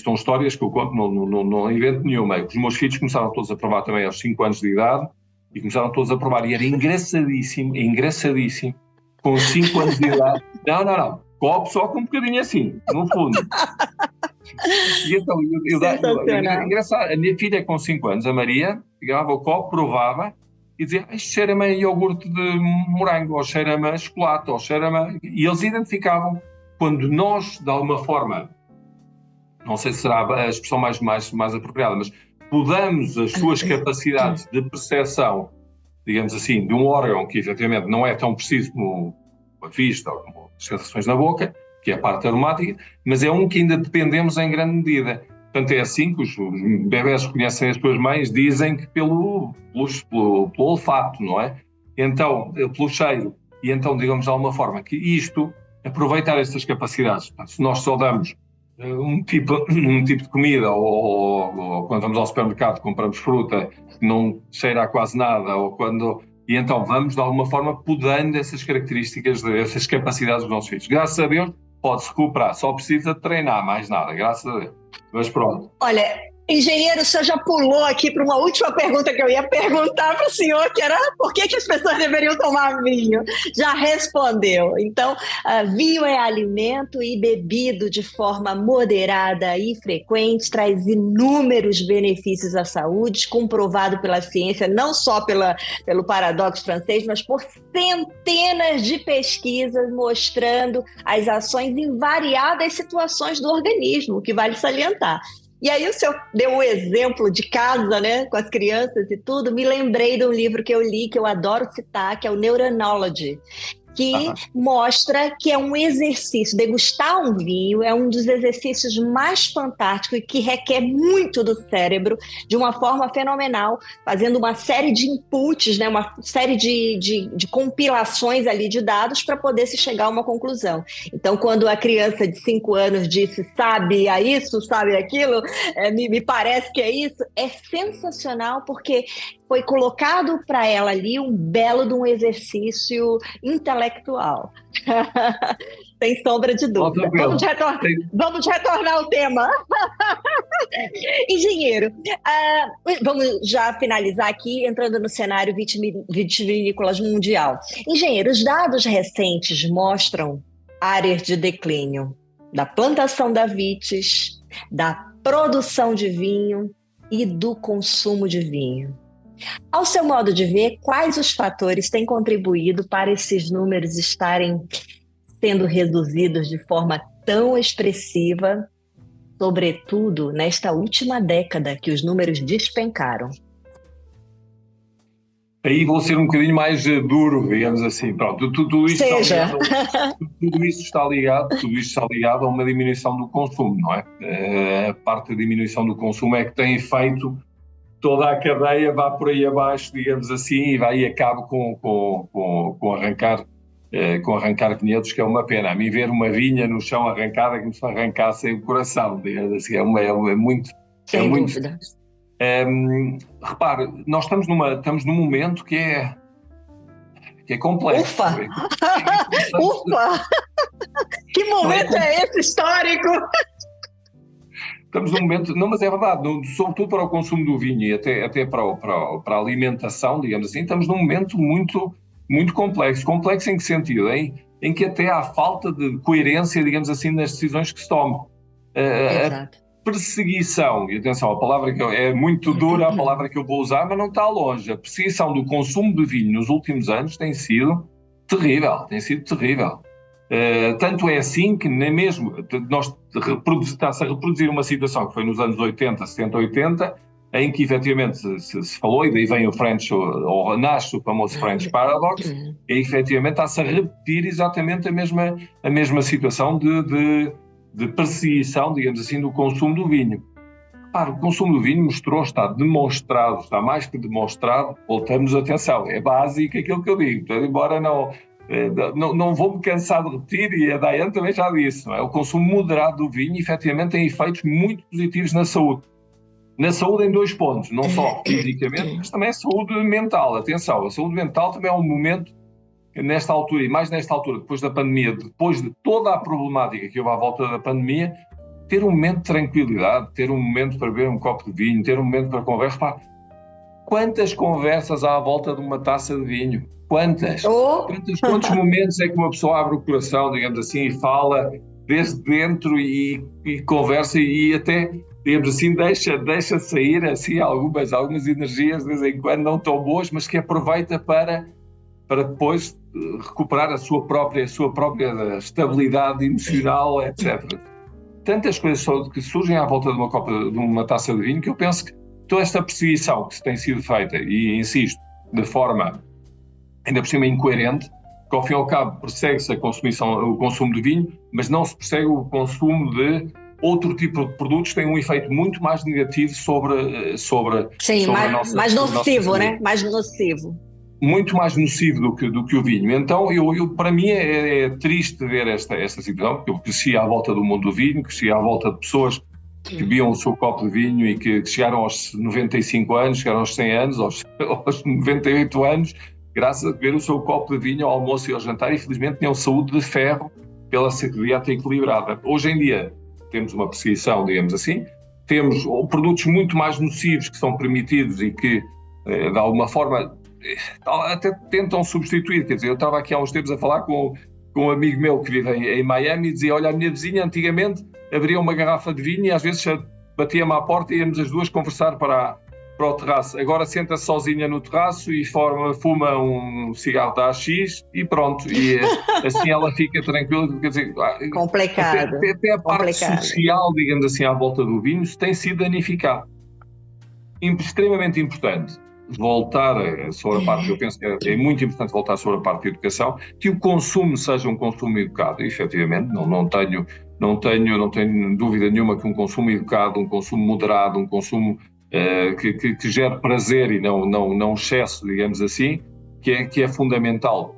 são histórias que eu conto, não invento nenhuma. Os meus filhos começaram todos a provar também aos 5 anos de idade e começaram todos a provar. E era engraçadíssimo, com 5 anos de idade. Não, copo só com um bocadinho assim, no fundo. E então, engraçado, a minha filha com 5 anos, a Maria, pegava o copo, provava e dizia, isto cheira-me a iogurte de morango, ou cheira-me a chocolate, ou cheira-me... E eles identificavam quando nós, de alguma forma... não sei se será a expressão mais apropriada, mas podamos as suas capacidades de percepção, digamos assim, de um órgão que efetivamente não é tão preciso como a vista ou como as sensações na boca, que é a parte aromática, mas é um que ainda dependemos em grande medida. Portanto, é assim que os bebés reconhecem as suas mães, dizem que pelo olfato, não é? Então, pelo cheiro. E então, digamos de alguma forma, que aproveitar estas capacidades. Se nós só damos um tipo de comida ou quando vamos ao supermercado compramos fruta que não cheira a quase nada e então vamos de alguma forma podando essas características, essas capacidades dos nossos filhos. Graças a Deus pode-se recuperar, só precisa de treinar, mais nada, graças a Deus. Mas pronto. Olha, Engenheiro, o senhor já pulou aqui para uma última pergunta que eu ia perguntar para o senhor, que era por que as pessoas deveriam tomar vinho? Já respondeu. Então, vinho é alimento e bebido de forma moderada e frequente, traz inúmeros benefícios à saúde, comprovado pela ciência, não só pelo paradoxo francês, mas por centenas de pesquisas mostrando as ações em variadas situações do organismo, o que vale salientar. E aí o senhor deu um exemplo de casa, né, com as crianças e tudo, me lembrei de um livro que eu li, que eu adoro citar, que é o Neuronology, que mostra que é um exercício, degustar um vinho é um dos exercícios mais fantásticos e que requer muito do cérebro de uma forma fenomenal, fazendo uma série de inputs, né, uma série de compilações ali de dados para poder se chegar a uma conclusão. Então, quando a criança de 5 anos disse, sabe a isso, sabe aquilo, me parece que é isso, é sensacional porque foi colocado para ela ali um belo de um exercício intelectual. Sem sombra de dúvida. Vamos retornar ao tema. Engenheiro, vamos já finalizar aqui, entrando no cenário vitivinícolas mundial. Engenheiro, os dados recentes mostram áreas de declínio da plantação da vitis, da produção de vinho e do consumo de vinho. Ao seu modo de ver, quais os fatores têm contribuído para esses números estarem sendo reduzidos de forma tão expressiva, sobretudo nesta última década que os números despencaram? Aí vou ser um bocadinho mais duro, digamos assim. Pronto, tudo isto está ligado a uma diminuição do consumo, não é? A parte da diminuição do consumo é que tem feito toda a cadeia vá por aí abaixo, digamos assim, e acaba com arrancar vinhedos, que é uma pena. A mim ver uma vinha no chão arrancada que nos arrancasse o coração, digamos assim, é muito... Sem dúvida. Repare, nós estamos num momento que é complexo. Ufa! Ufa! Que momento é esse histórico? Estamos num momento, não, mas é verdade, sobretudo para o consumo do vinho e até para a alimentação, digamos assim, estamos num momento muito, muito complexo. Complexo em que sentido? Em que até há falta de coerência, digamos assim, nas decisões que se tomam. Exato. A perseguição, e atenção, a palavra que é muito dura, a palavra que eu vou usar, mas não está longe. A perseguição do consumo de vinho nos últimos anos tem sido terrível. Tanto é assim que nem mesmo nós está-se a reproduzir uma situação que foi nos anos 80, 70, 80, em que efetivamente se falou, e daí vem o French, ou nasce o famoso French Paradox, e efetivamente está-se a repetir exatamente a mesma situação de perseguição, digamos assim, do consumo do vinho. Claro, o consumo do vinho está demonstrado, está mais que demonstrado, voltamos a atenção, é básico aquilo que eu digo, então, embora não vou me cansar de repetir, e a Daiane também já disse, não é? O consumo moderado do vinho efetivamente tem efeitos muito positivos na saúde. Na saúde em 2 pontos, não só fisicamente, mas também a saúde mental. Atenção, a saúde mental também é um momento, nesta altura, e mais nesta altura, depois da pandemia, depois de toda a problemática que houve à volta da pandemia, ter um momento de tranquilidade, ter um momento para beber um copo de vinho, ter um momento para conversa. Quantas conversas há à volta de uma taça de vinho? Quantos momentos é que uma pessoa abre o coração, digamos assim, e fala desde dentro e conversa e até, digamos assim, deixa sair assim algumas energias de vez em quando não tão boas, mas que aproveita para depois recuperar a sua própria estabilidade emocional, etc. Tantas coisas que surgem à volta de uma taça de vinho que eu penso que toda esta perseguição que tem sido feita, e insisto, de forma ainda por cima incoerente, que ao fim e ao cabo persegue-se o consumo de vinho, mas não se persegue o consumo de outro tipo de produtos, tem um efeito muito mais negativo sobre mais nocivo, né? Mais nocivo. Muito mais nocivo do que o vinho. Então, para mim é triste ver esta situação, porque eu cresci à volta do mundo do vinho, cresci à volta de pessoas que bebiam o seu copo de vinho e que chegaram aos 95 anos, chegaram aos 100 anos, aos 98 anos, graças a beber o seu copo de vinho ao almoço e ao jantar, e felizmente tinham saúde de ferro pela dieta equilibrada. Hoje em dia temos uma perseguição, digamos assim, temos produtos muito mais nocivos que são permitidos e que, de alguma forma, até tentam substituir. Quer dizer, eu estava aqui há uns tempos a falar com um amigo meu que vive em Miami e dizia, olha, a minha vizinha antigamente abria uma garrafa de vinho e às vezes batia-me à porta e íamos as duas conversar para o terraço. Agora senta-se sozinha no terraço e fuma um cigarro da AX e pronto. E assim ela fica tranquila. Quer dizer, complicado. Até a parte social, digamos assim, à volta do vinho tem sido danificado. Extremamente importante voltar sobre a parte, eu penso que é muito importante voltar sobre a parte da educação, que o consumo seja um consumo educado, efetivamente, não tenho dúvida nenhuma que um consumo educado, um consumo moderado, um consumo que gere prazer e não excesso, digamos assim, que é fundamental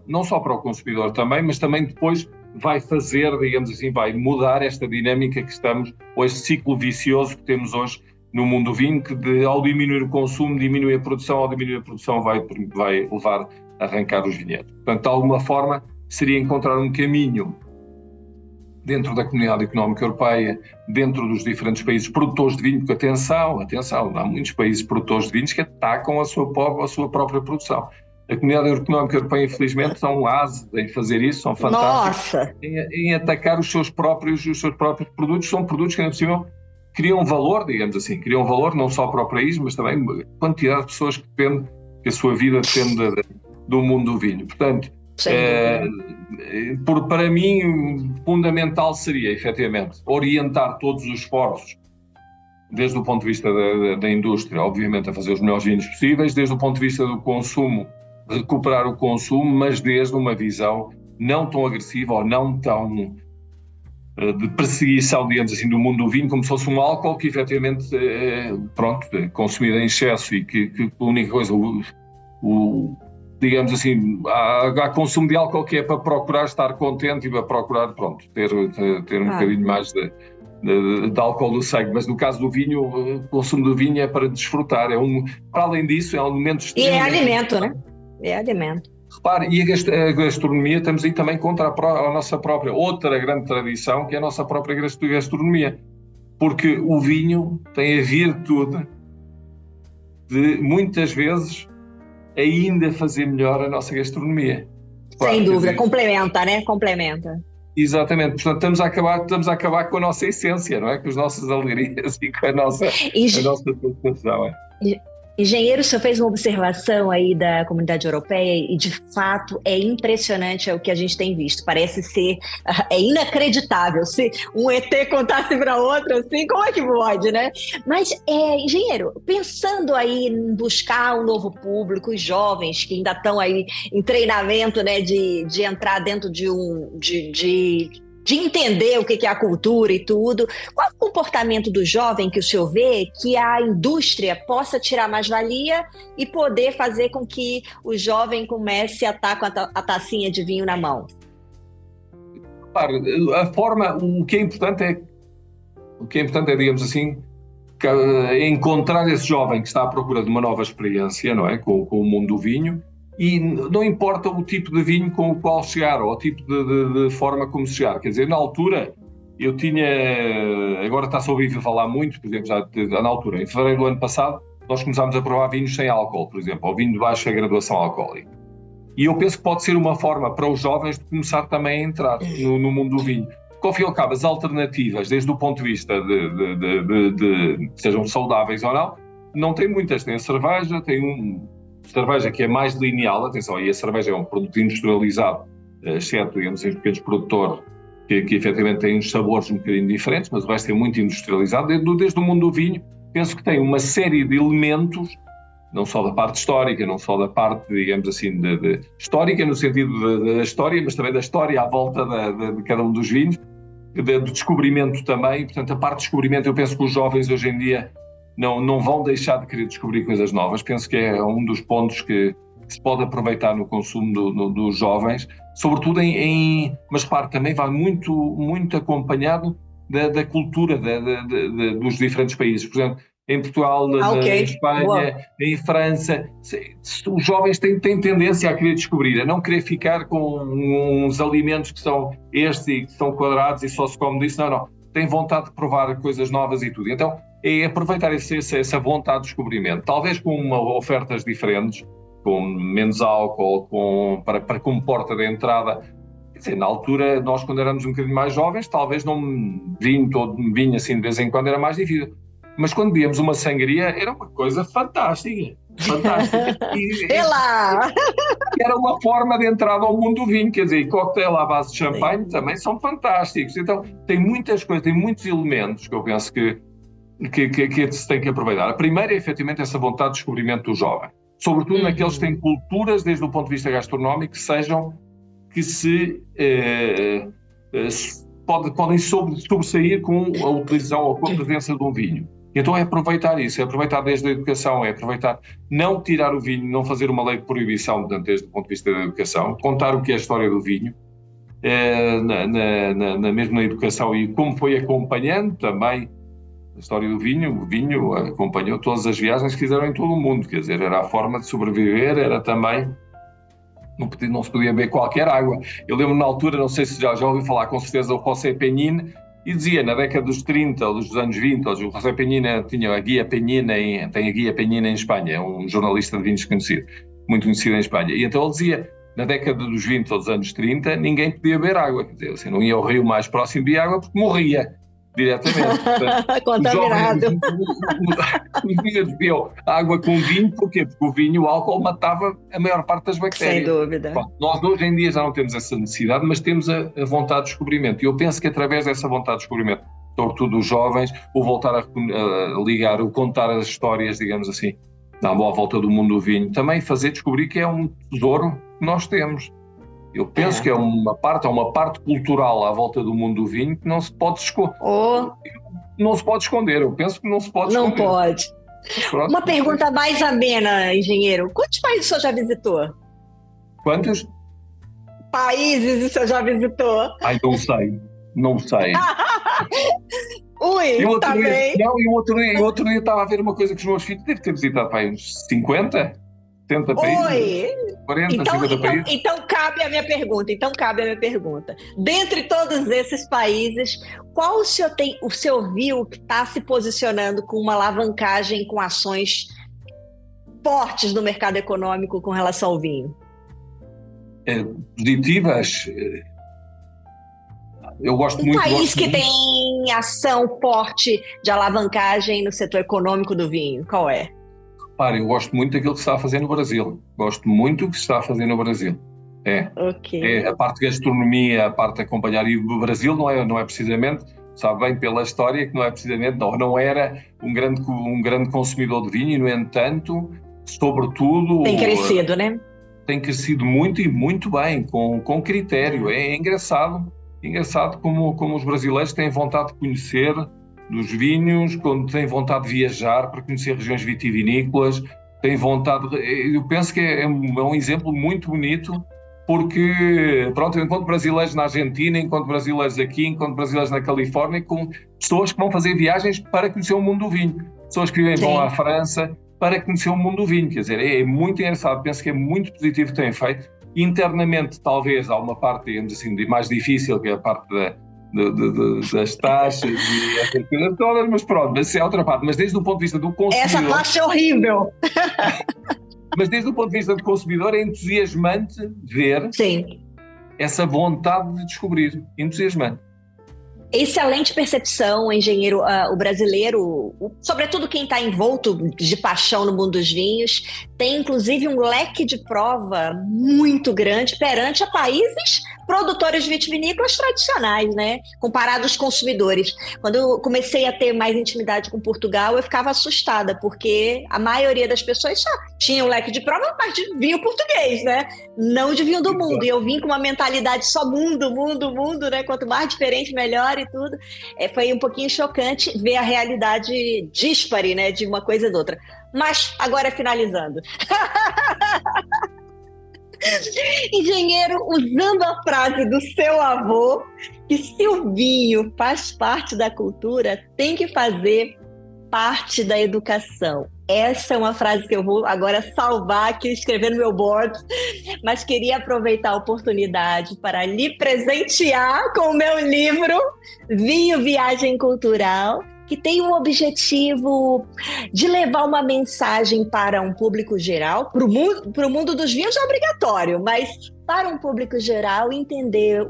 não só para o consumidor também, mas também depois vai fazer, digamos assim, vai mudar esta dinâmica que estamos, ou este ciclo vicioso que temos hoje no mundo do vinho, que ao diminuir o consumo, diminui a produção, ao diminuir a produção vai levar a arrancar os vinhedos. Portanto, de alguma forma, seria encontrar um caminho dentro da Comunidade Económica Europeia, dentro dos diferentes países produtores de vinho, porque atenção, há muitos países produtores de vinhos que atacam a sua própria produção. A Comunidade Económica Europeia, infelizmente, são ávidos em fazer isso, são fantásticos em atacar os seus próprios produtos. São produtos que, ainda por cima, criam valor, digamos assim, não só para o país, mas também a quantidade de pessoas que a sua vida depende do mundo do vinho. Portanto, para mim, fundamental seria, efetivamente, orientar todos os esforços, desde o ponto de vista da indústria, obviamente, a fazer os melhores vinhos possíveis, desde o ponto de vista do consumo, recuperar o consumo, mas desde uma visão não tão agressiva ou não tão de perseguição, digamos assim, do mundo do vinho, como se fosse um álcool que efetivamente consumido em excesso e que a única coisa, digamos assim, há consumo de álcool que é para procurar estar contente e para procurar, ter um bocadinho mais de álcool no sangue, mas no caso do vinho, o consumo do vinho é para desfrutar, para além disso, é um momento extremo. E é alimento, né? É alimento. Repare, e a gastronomia, estamos aí também contra a nossa própria, outra grande tradição, que é a nossa própria gastronomia. Porque o vinho tem a virtude de, muitas vezes, ainda fazer melhor a nossa gastronomia. Sem dúvida, complementa, né? Complementa. Exatamente, portanto estamos a acabar com a nossa essência, não é? Com as nossas alegrias e com a nossa sensação. Engenheiro, o senhor fez uma observação aí da Comunidade Europeia e, de fato, é impressionante o que a gente tem visto. Parece ser, é inacreditável. Se um ET contasse para outro, assim, como é que pode, né? Mas, engenheiro, pensando aí em buscar um novo público, os jovens que ainda estão aí em treinamento, né, de entrar dentro de entender o que é a cultura e tudo. Qual é o comportamento do jovem que o senhor vê que a indústria possa tirar mais valia e poder fazer com que o jovem comece a estar com a tacinha de vinho na mão? O que é importante é, digamos assim, encontrar esse jovem que está à procura de uma nova experiência, não é? Com o mundo do vinho. E não importa o tipo de vinho com o qual chegar, ou o tipo de forma como chegar. Quer dizer, na altura, eu tinha... Agora está-se a ouvir falar muito, por exemplo, já na altura, em fevereiro do ano passado, nós começámos a provar vinhos sem álcool, por exemplo, ou vinho de baixa graduação alcoólica. E eu penso que pode ser uma forma para os jovens de começar também a entrar no mundo do vinho. Porque, ao fim e ao cabo, as alternativas, desde o ponto de vista de sejam saudáveis ou não tem muitas. Tem a cerveja, cerveja que é mais lineal, atenção, e a cerveja é um produto industrializado, exceto, digamos, em pequenos produtores que efetivamente têm uns sabores um bocadinho diferentes, mas vai ser muito industrializado. Desde o mundo do vinho, penso que tem uma série de elementos, não só da parte histórica, não só da parte, digamos assim, histórica no sentido da história, mas também da história à volta de cada um dos vinhos, do descobrimento também. Portanto, a parte de descobrimento, eu penso que os jovens hoje em dia não vão deixar de querer descobrir coisas novas. Penso que é um dos pontos que se pode aproveitar no consumo dos jovens, sobretudo mas repare, também vai muito, muito acompanhado da cultura dos diferentes países. Por exemplo, em Portugal, em Espanha, em França, os jovens têm tendência a querer descobrir, a não querer ficar com uns alimentos que são estes e que são quadrados e só se come disso. Não. tem vontade de provar coisas novas e tudo. Então, é aproveitar essa vontade de descobrimento, talvez com ofertas diferentes, com menos álcool, para como porta de entrada. Quer dizer, na altura, nós quando éramos um bocadinho mais jovens, talvez vinho assim de vez em quando era mais difícil. Mas quando víamos uma sangria, era uma coisa fantástica. Era uma forma de entrada ao mundo do vinho, quer dizer, coquetel à base de champanhe também são fantásticos. Então, tem muitas coisas, tem muitos elementos que eu penso que se tem que aproveitar. A primeira é, efetivamente, essa vontade de descobrimento do jovem. Sobretudo naqueles que têm culturas, desde o ponto de vista gastronómico, podem sobressair com a utilização ou com a presença de um vinho. Então é aproveitar isso, é aproveitar desde a educação, é aproveitar não tirar o vinho, não fazer uma lei de proibição, portanto, desde o ponto de vista da educação, contar o que é a história do vinho, mesmo na educação, e como foi acompanhando também a história do vinho. O vinho acompanhou todas as viagens que fizeram em todo o mundo, quer dizer, era a forma de sobreviver, era também, não se podia beber qualquer água. Eu lembro na altura, não sei se já ouviu falar, com certeza, o José Peñín, e dizia, na década dos 30 ou dos anos 20, o José Peñín tinha a Guia Peñín em Espanha, é um jornalista de vinhos conhecido, muito conhecido em Espanha, e então ele dizia, na década dos 20 ou dos anos 30, ninguém podia beber água, quer dizer, assim, não ia ao rio mais próximo de água porque morria diretamente. Contaminado. Os vinhos bebiam água com vinho, porquê? Porque o vinho, o álcool, matava a maior parte das bactérias. Sem dúvida. Bom, nós hoje em dia já não temos essa necessidade, mas temos a vontade de descobrimento. E eu penso que através dessa vontade de descobrimento, sobretudo os jovens, o voltar a ligar, o contar as histórias, digamos assim, à volta do mundo do vinho, também fazer descobrir que é um tesouro que nós temos. Eu penso que é uma parte cultural à volta do mundo do vinho que não se pode esconder. Não se pode esconder, eu penso que não se pode esconder. Não pode. Uma pergunta mais amena, engenheiro. Quantos países o senhor já visitou? Quantos países o senhor já visitou? Ai, não sei. Ui, tá bem. E o outro dia estava a ver uma coisa que os meus filhos devem ter visitado para uns 50, 70 países. Oi. 40, 50 países. Então cabe a minha pergunta. Dentre todos esses países, qual o senhor viu que está se posicionando com uma alavancagem, com ações fortes no mercado econômico com relação ao vinho? Positivas. Eu gosto muito. Um país que tem ação forte de alavancagem no setor econômico do vinho, qual é? Eu gosto muito daquilo que se está a fazer no Brasil. Gosto muito do que se está a fazer no Brasil. Okay. A parte de gastronomia, a parte de acompanhar. E o Brasil não é precisamente, sabe bem pela história, que não é precisamente, não era um grande consumidor de vinho, e, no entanto, sobretudo... Tem crescido, né? Tem crescido muito e muito bem, com critério. É engraçado como os brasileiros têm vontade de conhecer dos vinhos, quando têm vontade de viajar para conhecer regiões vitivinícolas, têm vontade... Eu penso que é um exemplo muito bonito, porque, pronto, enquanto brasileiros na Argentina, enquanto brasileiros aqui, enquanto brasileiros na Califórnia, com pessoas que vão fazer viagens para conhecer o mundo do vinho, pessoas que vão à França para conhecer o mundo do vinho, quer dizer, é muito engraçado, penso que é muito positivo o que têm feito. Internamente, talvez, há uma parte, digamos assim, mais difícil, que é a parte das taxas e essas coisas todas, mas pronto, mas é outra parte. Mas desde o ponto de vista do consumidor... Essa taxa é horrível! Mas desde o ponto de vista do consumidor é entusiasmante ver essa vontade de descobrir. Entusiasmante. Excelente percepção, engenheiro. O brasileiro, sobretudo quem está envolto de paixão no mundo dos vinhos, tem inclusive um leque de prova muito grande perante a países produtores vitivinícolas tradicionais, né? Comparado aos consumidores. Quando eu comecei a ter mais intimidade com Portugal, eu ficava assustada, porque a maioria das pessoas só tinha um leque de prova, mas de vinho português, né? Não de vinho do mundo. E eu vim com uma mentalidade só mundo, né? Quanto mais diferente, melhor e tudo. Foi um pouquinho chocante ver a realidade díspare, né? De uma coisa e da outra. Mas, agora finalizando. Engenheiro, usando a frase do seu avô, que se o vinho faz parte da cultura, tem que fazer parte da educação. Essa é uma frase que eu vou agora salvar aqui, escrever no meu board, mas queria aproveitar a oportunidade para lhe presentear com o meu livro Vinho Viagem Cultural, que tem o objetivo de levar uma mensagem para um público geral, para o mundo dos vinhos é obrigatório, mas para um público geral entender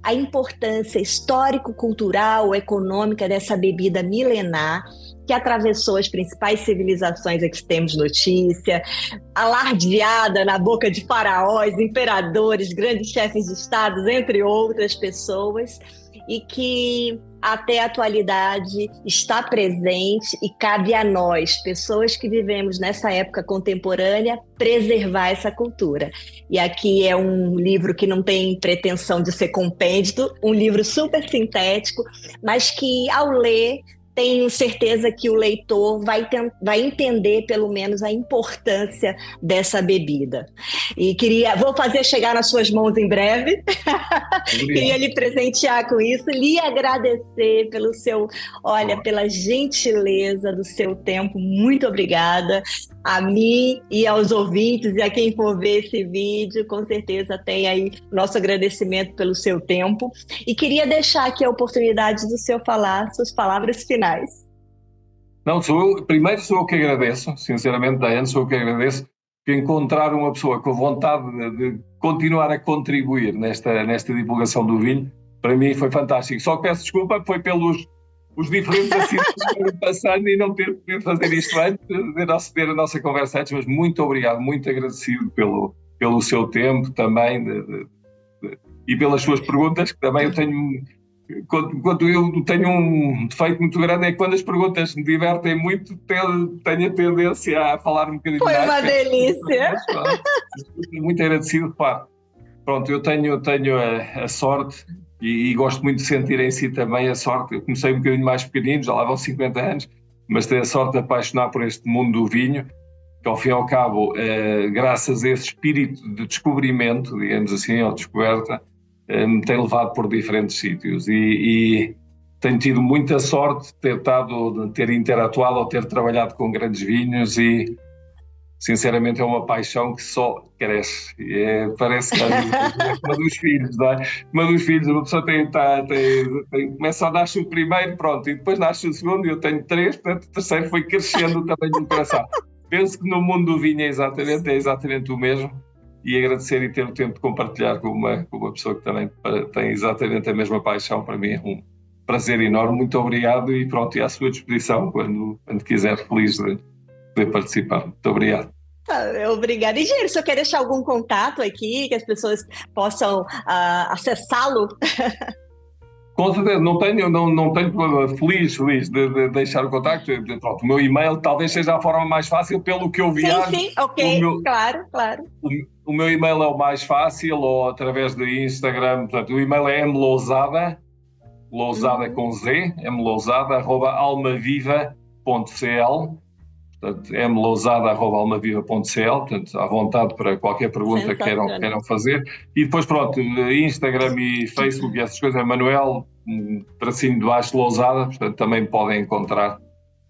a importância histórico-cultural, econômica dessa bebida milenar, que atravessou as principais civilizações a que temos notícia, alardeada na boca de faraós, imperadores, grandes chefes de estados, entre outras pessoas, e que até a atualidade está presente e cabe a nós, pessoas que vivemos nessa época contemporânea, preservar essa cultura. E aqui é um livro que não tem pretensão de ser compêndio, um livro super sintético, mas que ao ler tenho certeza que o leitor vai entender, pelo menos, a importância dessa bebida. E vou fazer chegar nas suas mãos em breve. Queria lhe presentear com isso, lhe agradecer pela gentileza do seu tempo. Muito obrigada. A mim e aos ouvintes e a quem for ver esse vídeo, com certeza tem aí nosso agradecimento pelo seu tempo. E queria deixar aqui a oportunidade do senhor falar suas palavras finais. Não, primeiro sou eu que agradeço, sinceramente, Daiane, sou eu que agradeço, que encontrar uma pessoa com vontade de continuar a contribuir nesta divulgação do vinho, para mim foi fantástico. Só peço desculpa, foi pelos os diferentes acidentes que foram passando e não ter podido fazer isto antes, ter a nossa conversa antes, mas muito obrigado, muito agradecido pelo seu tempo também e pelas suas perguntas, que também eu tenho... Quando eu tenho um defeito muito grande é que quando as perguntas me divertem muito, tenho a tendência a falar um bocadinho mais. Foi uma delícia! Muito agradecido, pá. Pronto, eu tenho a sorte e gosto muito de sentir em si também a sorte. Eu comecei um bocadinho mais pequenino, já lá vão 50 anos, mas tenho a sorte de apaixonar por este mundo do vinho, que ao fim e ao cabo, graças a esse espírito de descobrimento, digamos assim, ou descoberta, me tem levado por diferentes sítios e tenho tido muita sorte de ter interatuado ou ter trabalhado com grandes vinhos e sinceramente é uma paixão que só cresce. Parece que é uma dos filhos, não é? Uma dos filhos, uma pessoa começa a nascer o primeiro, pronto, e depois nasce o segundo e eu tenho 3, portanto o terceiro foi crescendo também no coração. Penso que no mundo do vinho é exatamente o mesmo. E agradecer e ter o tempo de compartilhar com uma pessoa que também tem exatamente a mesma paixão, para mim é um prazer enorme. Muito obrigado e pronto, e à sua disposição quando quiser, feliz de poder participar. Muito obrigado. Obrigada. E, gente, o senhor quer deixar algum contato aqui, que as pessoas possam acessá-lo? Com certeza, não tenho problema, feliz de deixar o contacto. Pronto, o meu e-mail talvez seja a forma mais fácil pelo que eu viajo. Sim, ok, claro. O meu e-mail é o mais fácil, ou através do Instagram. Portanto, o e-mail é mlousada com Z, mlousada@almaviva.cl. Portanto, mlousada@almaviva.cl. Portanto, à vontade para qualquer pergunta que queiram fazer. E depois, pronto, Instagram e Facebook e essas coisas, é Manuel, tracinho de baixo, Lousada. Portanto, também podem encontrar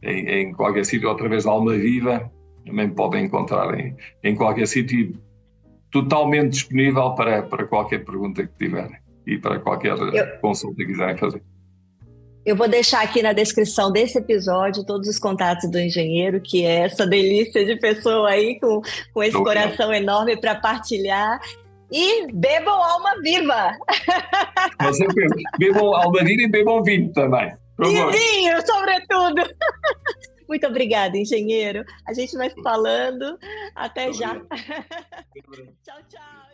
em qualquer sítio, ou através da Almaviva, também podem encontrar em qualquer sítio, totalmente disponível para qualquer pergunta que tiverem e para qualquer consulta que quiserem fazer. Eu vou deixar aqui na descrição desse episódio todos os contatos do engenheiro, que é essa delícia de pessoa aí com esse coração enorme para partilhar. E bebam Almaviva! Com certeza. Bebam Almaviva e bebam vinho também. E vinho, sobretudo! Muito obrigada, engenheiro. A gente vai falando. Até já. Tchau, tchau.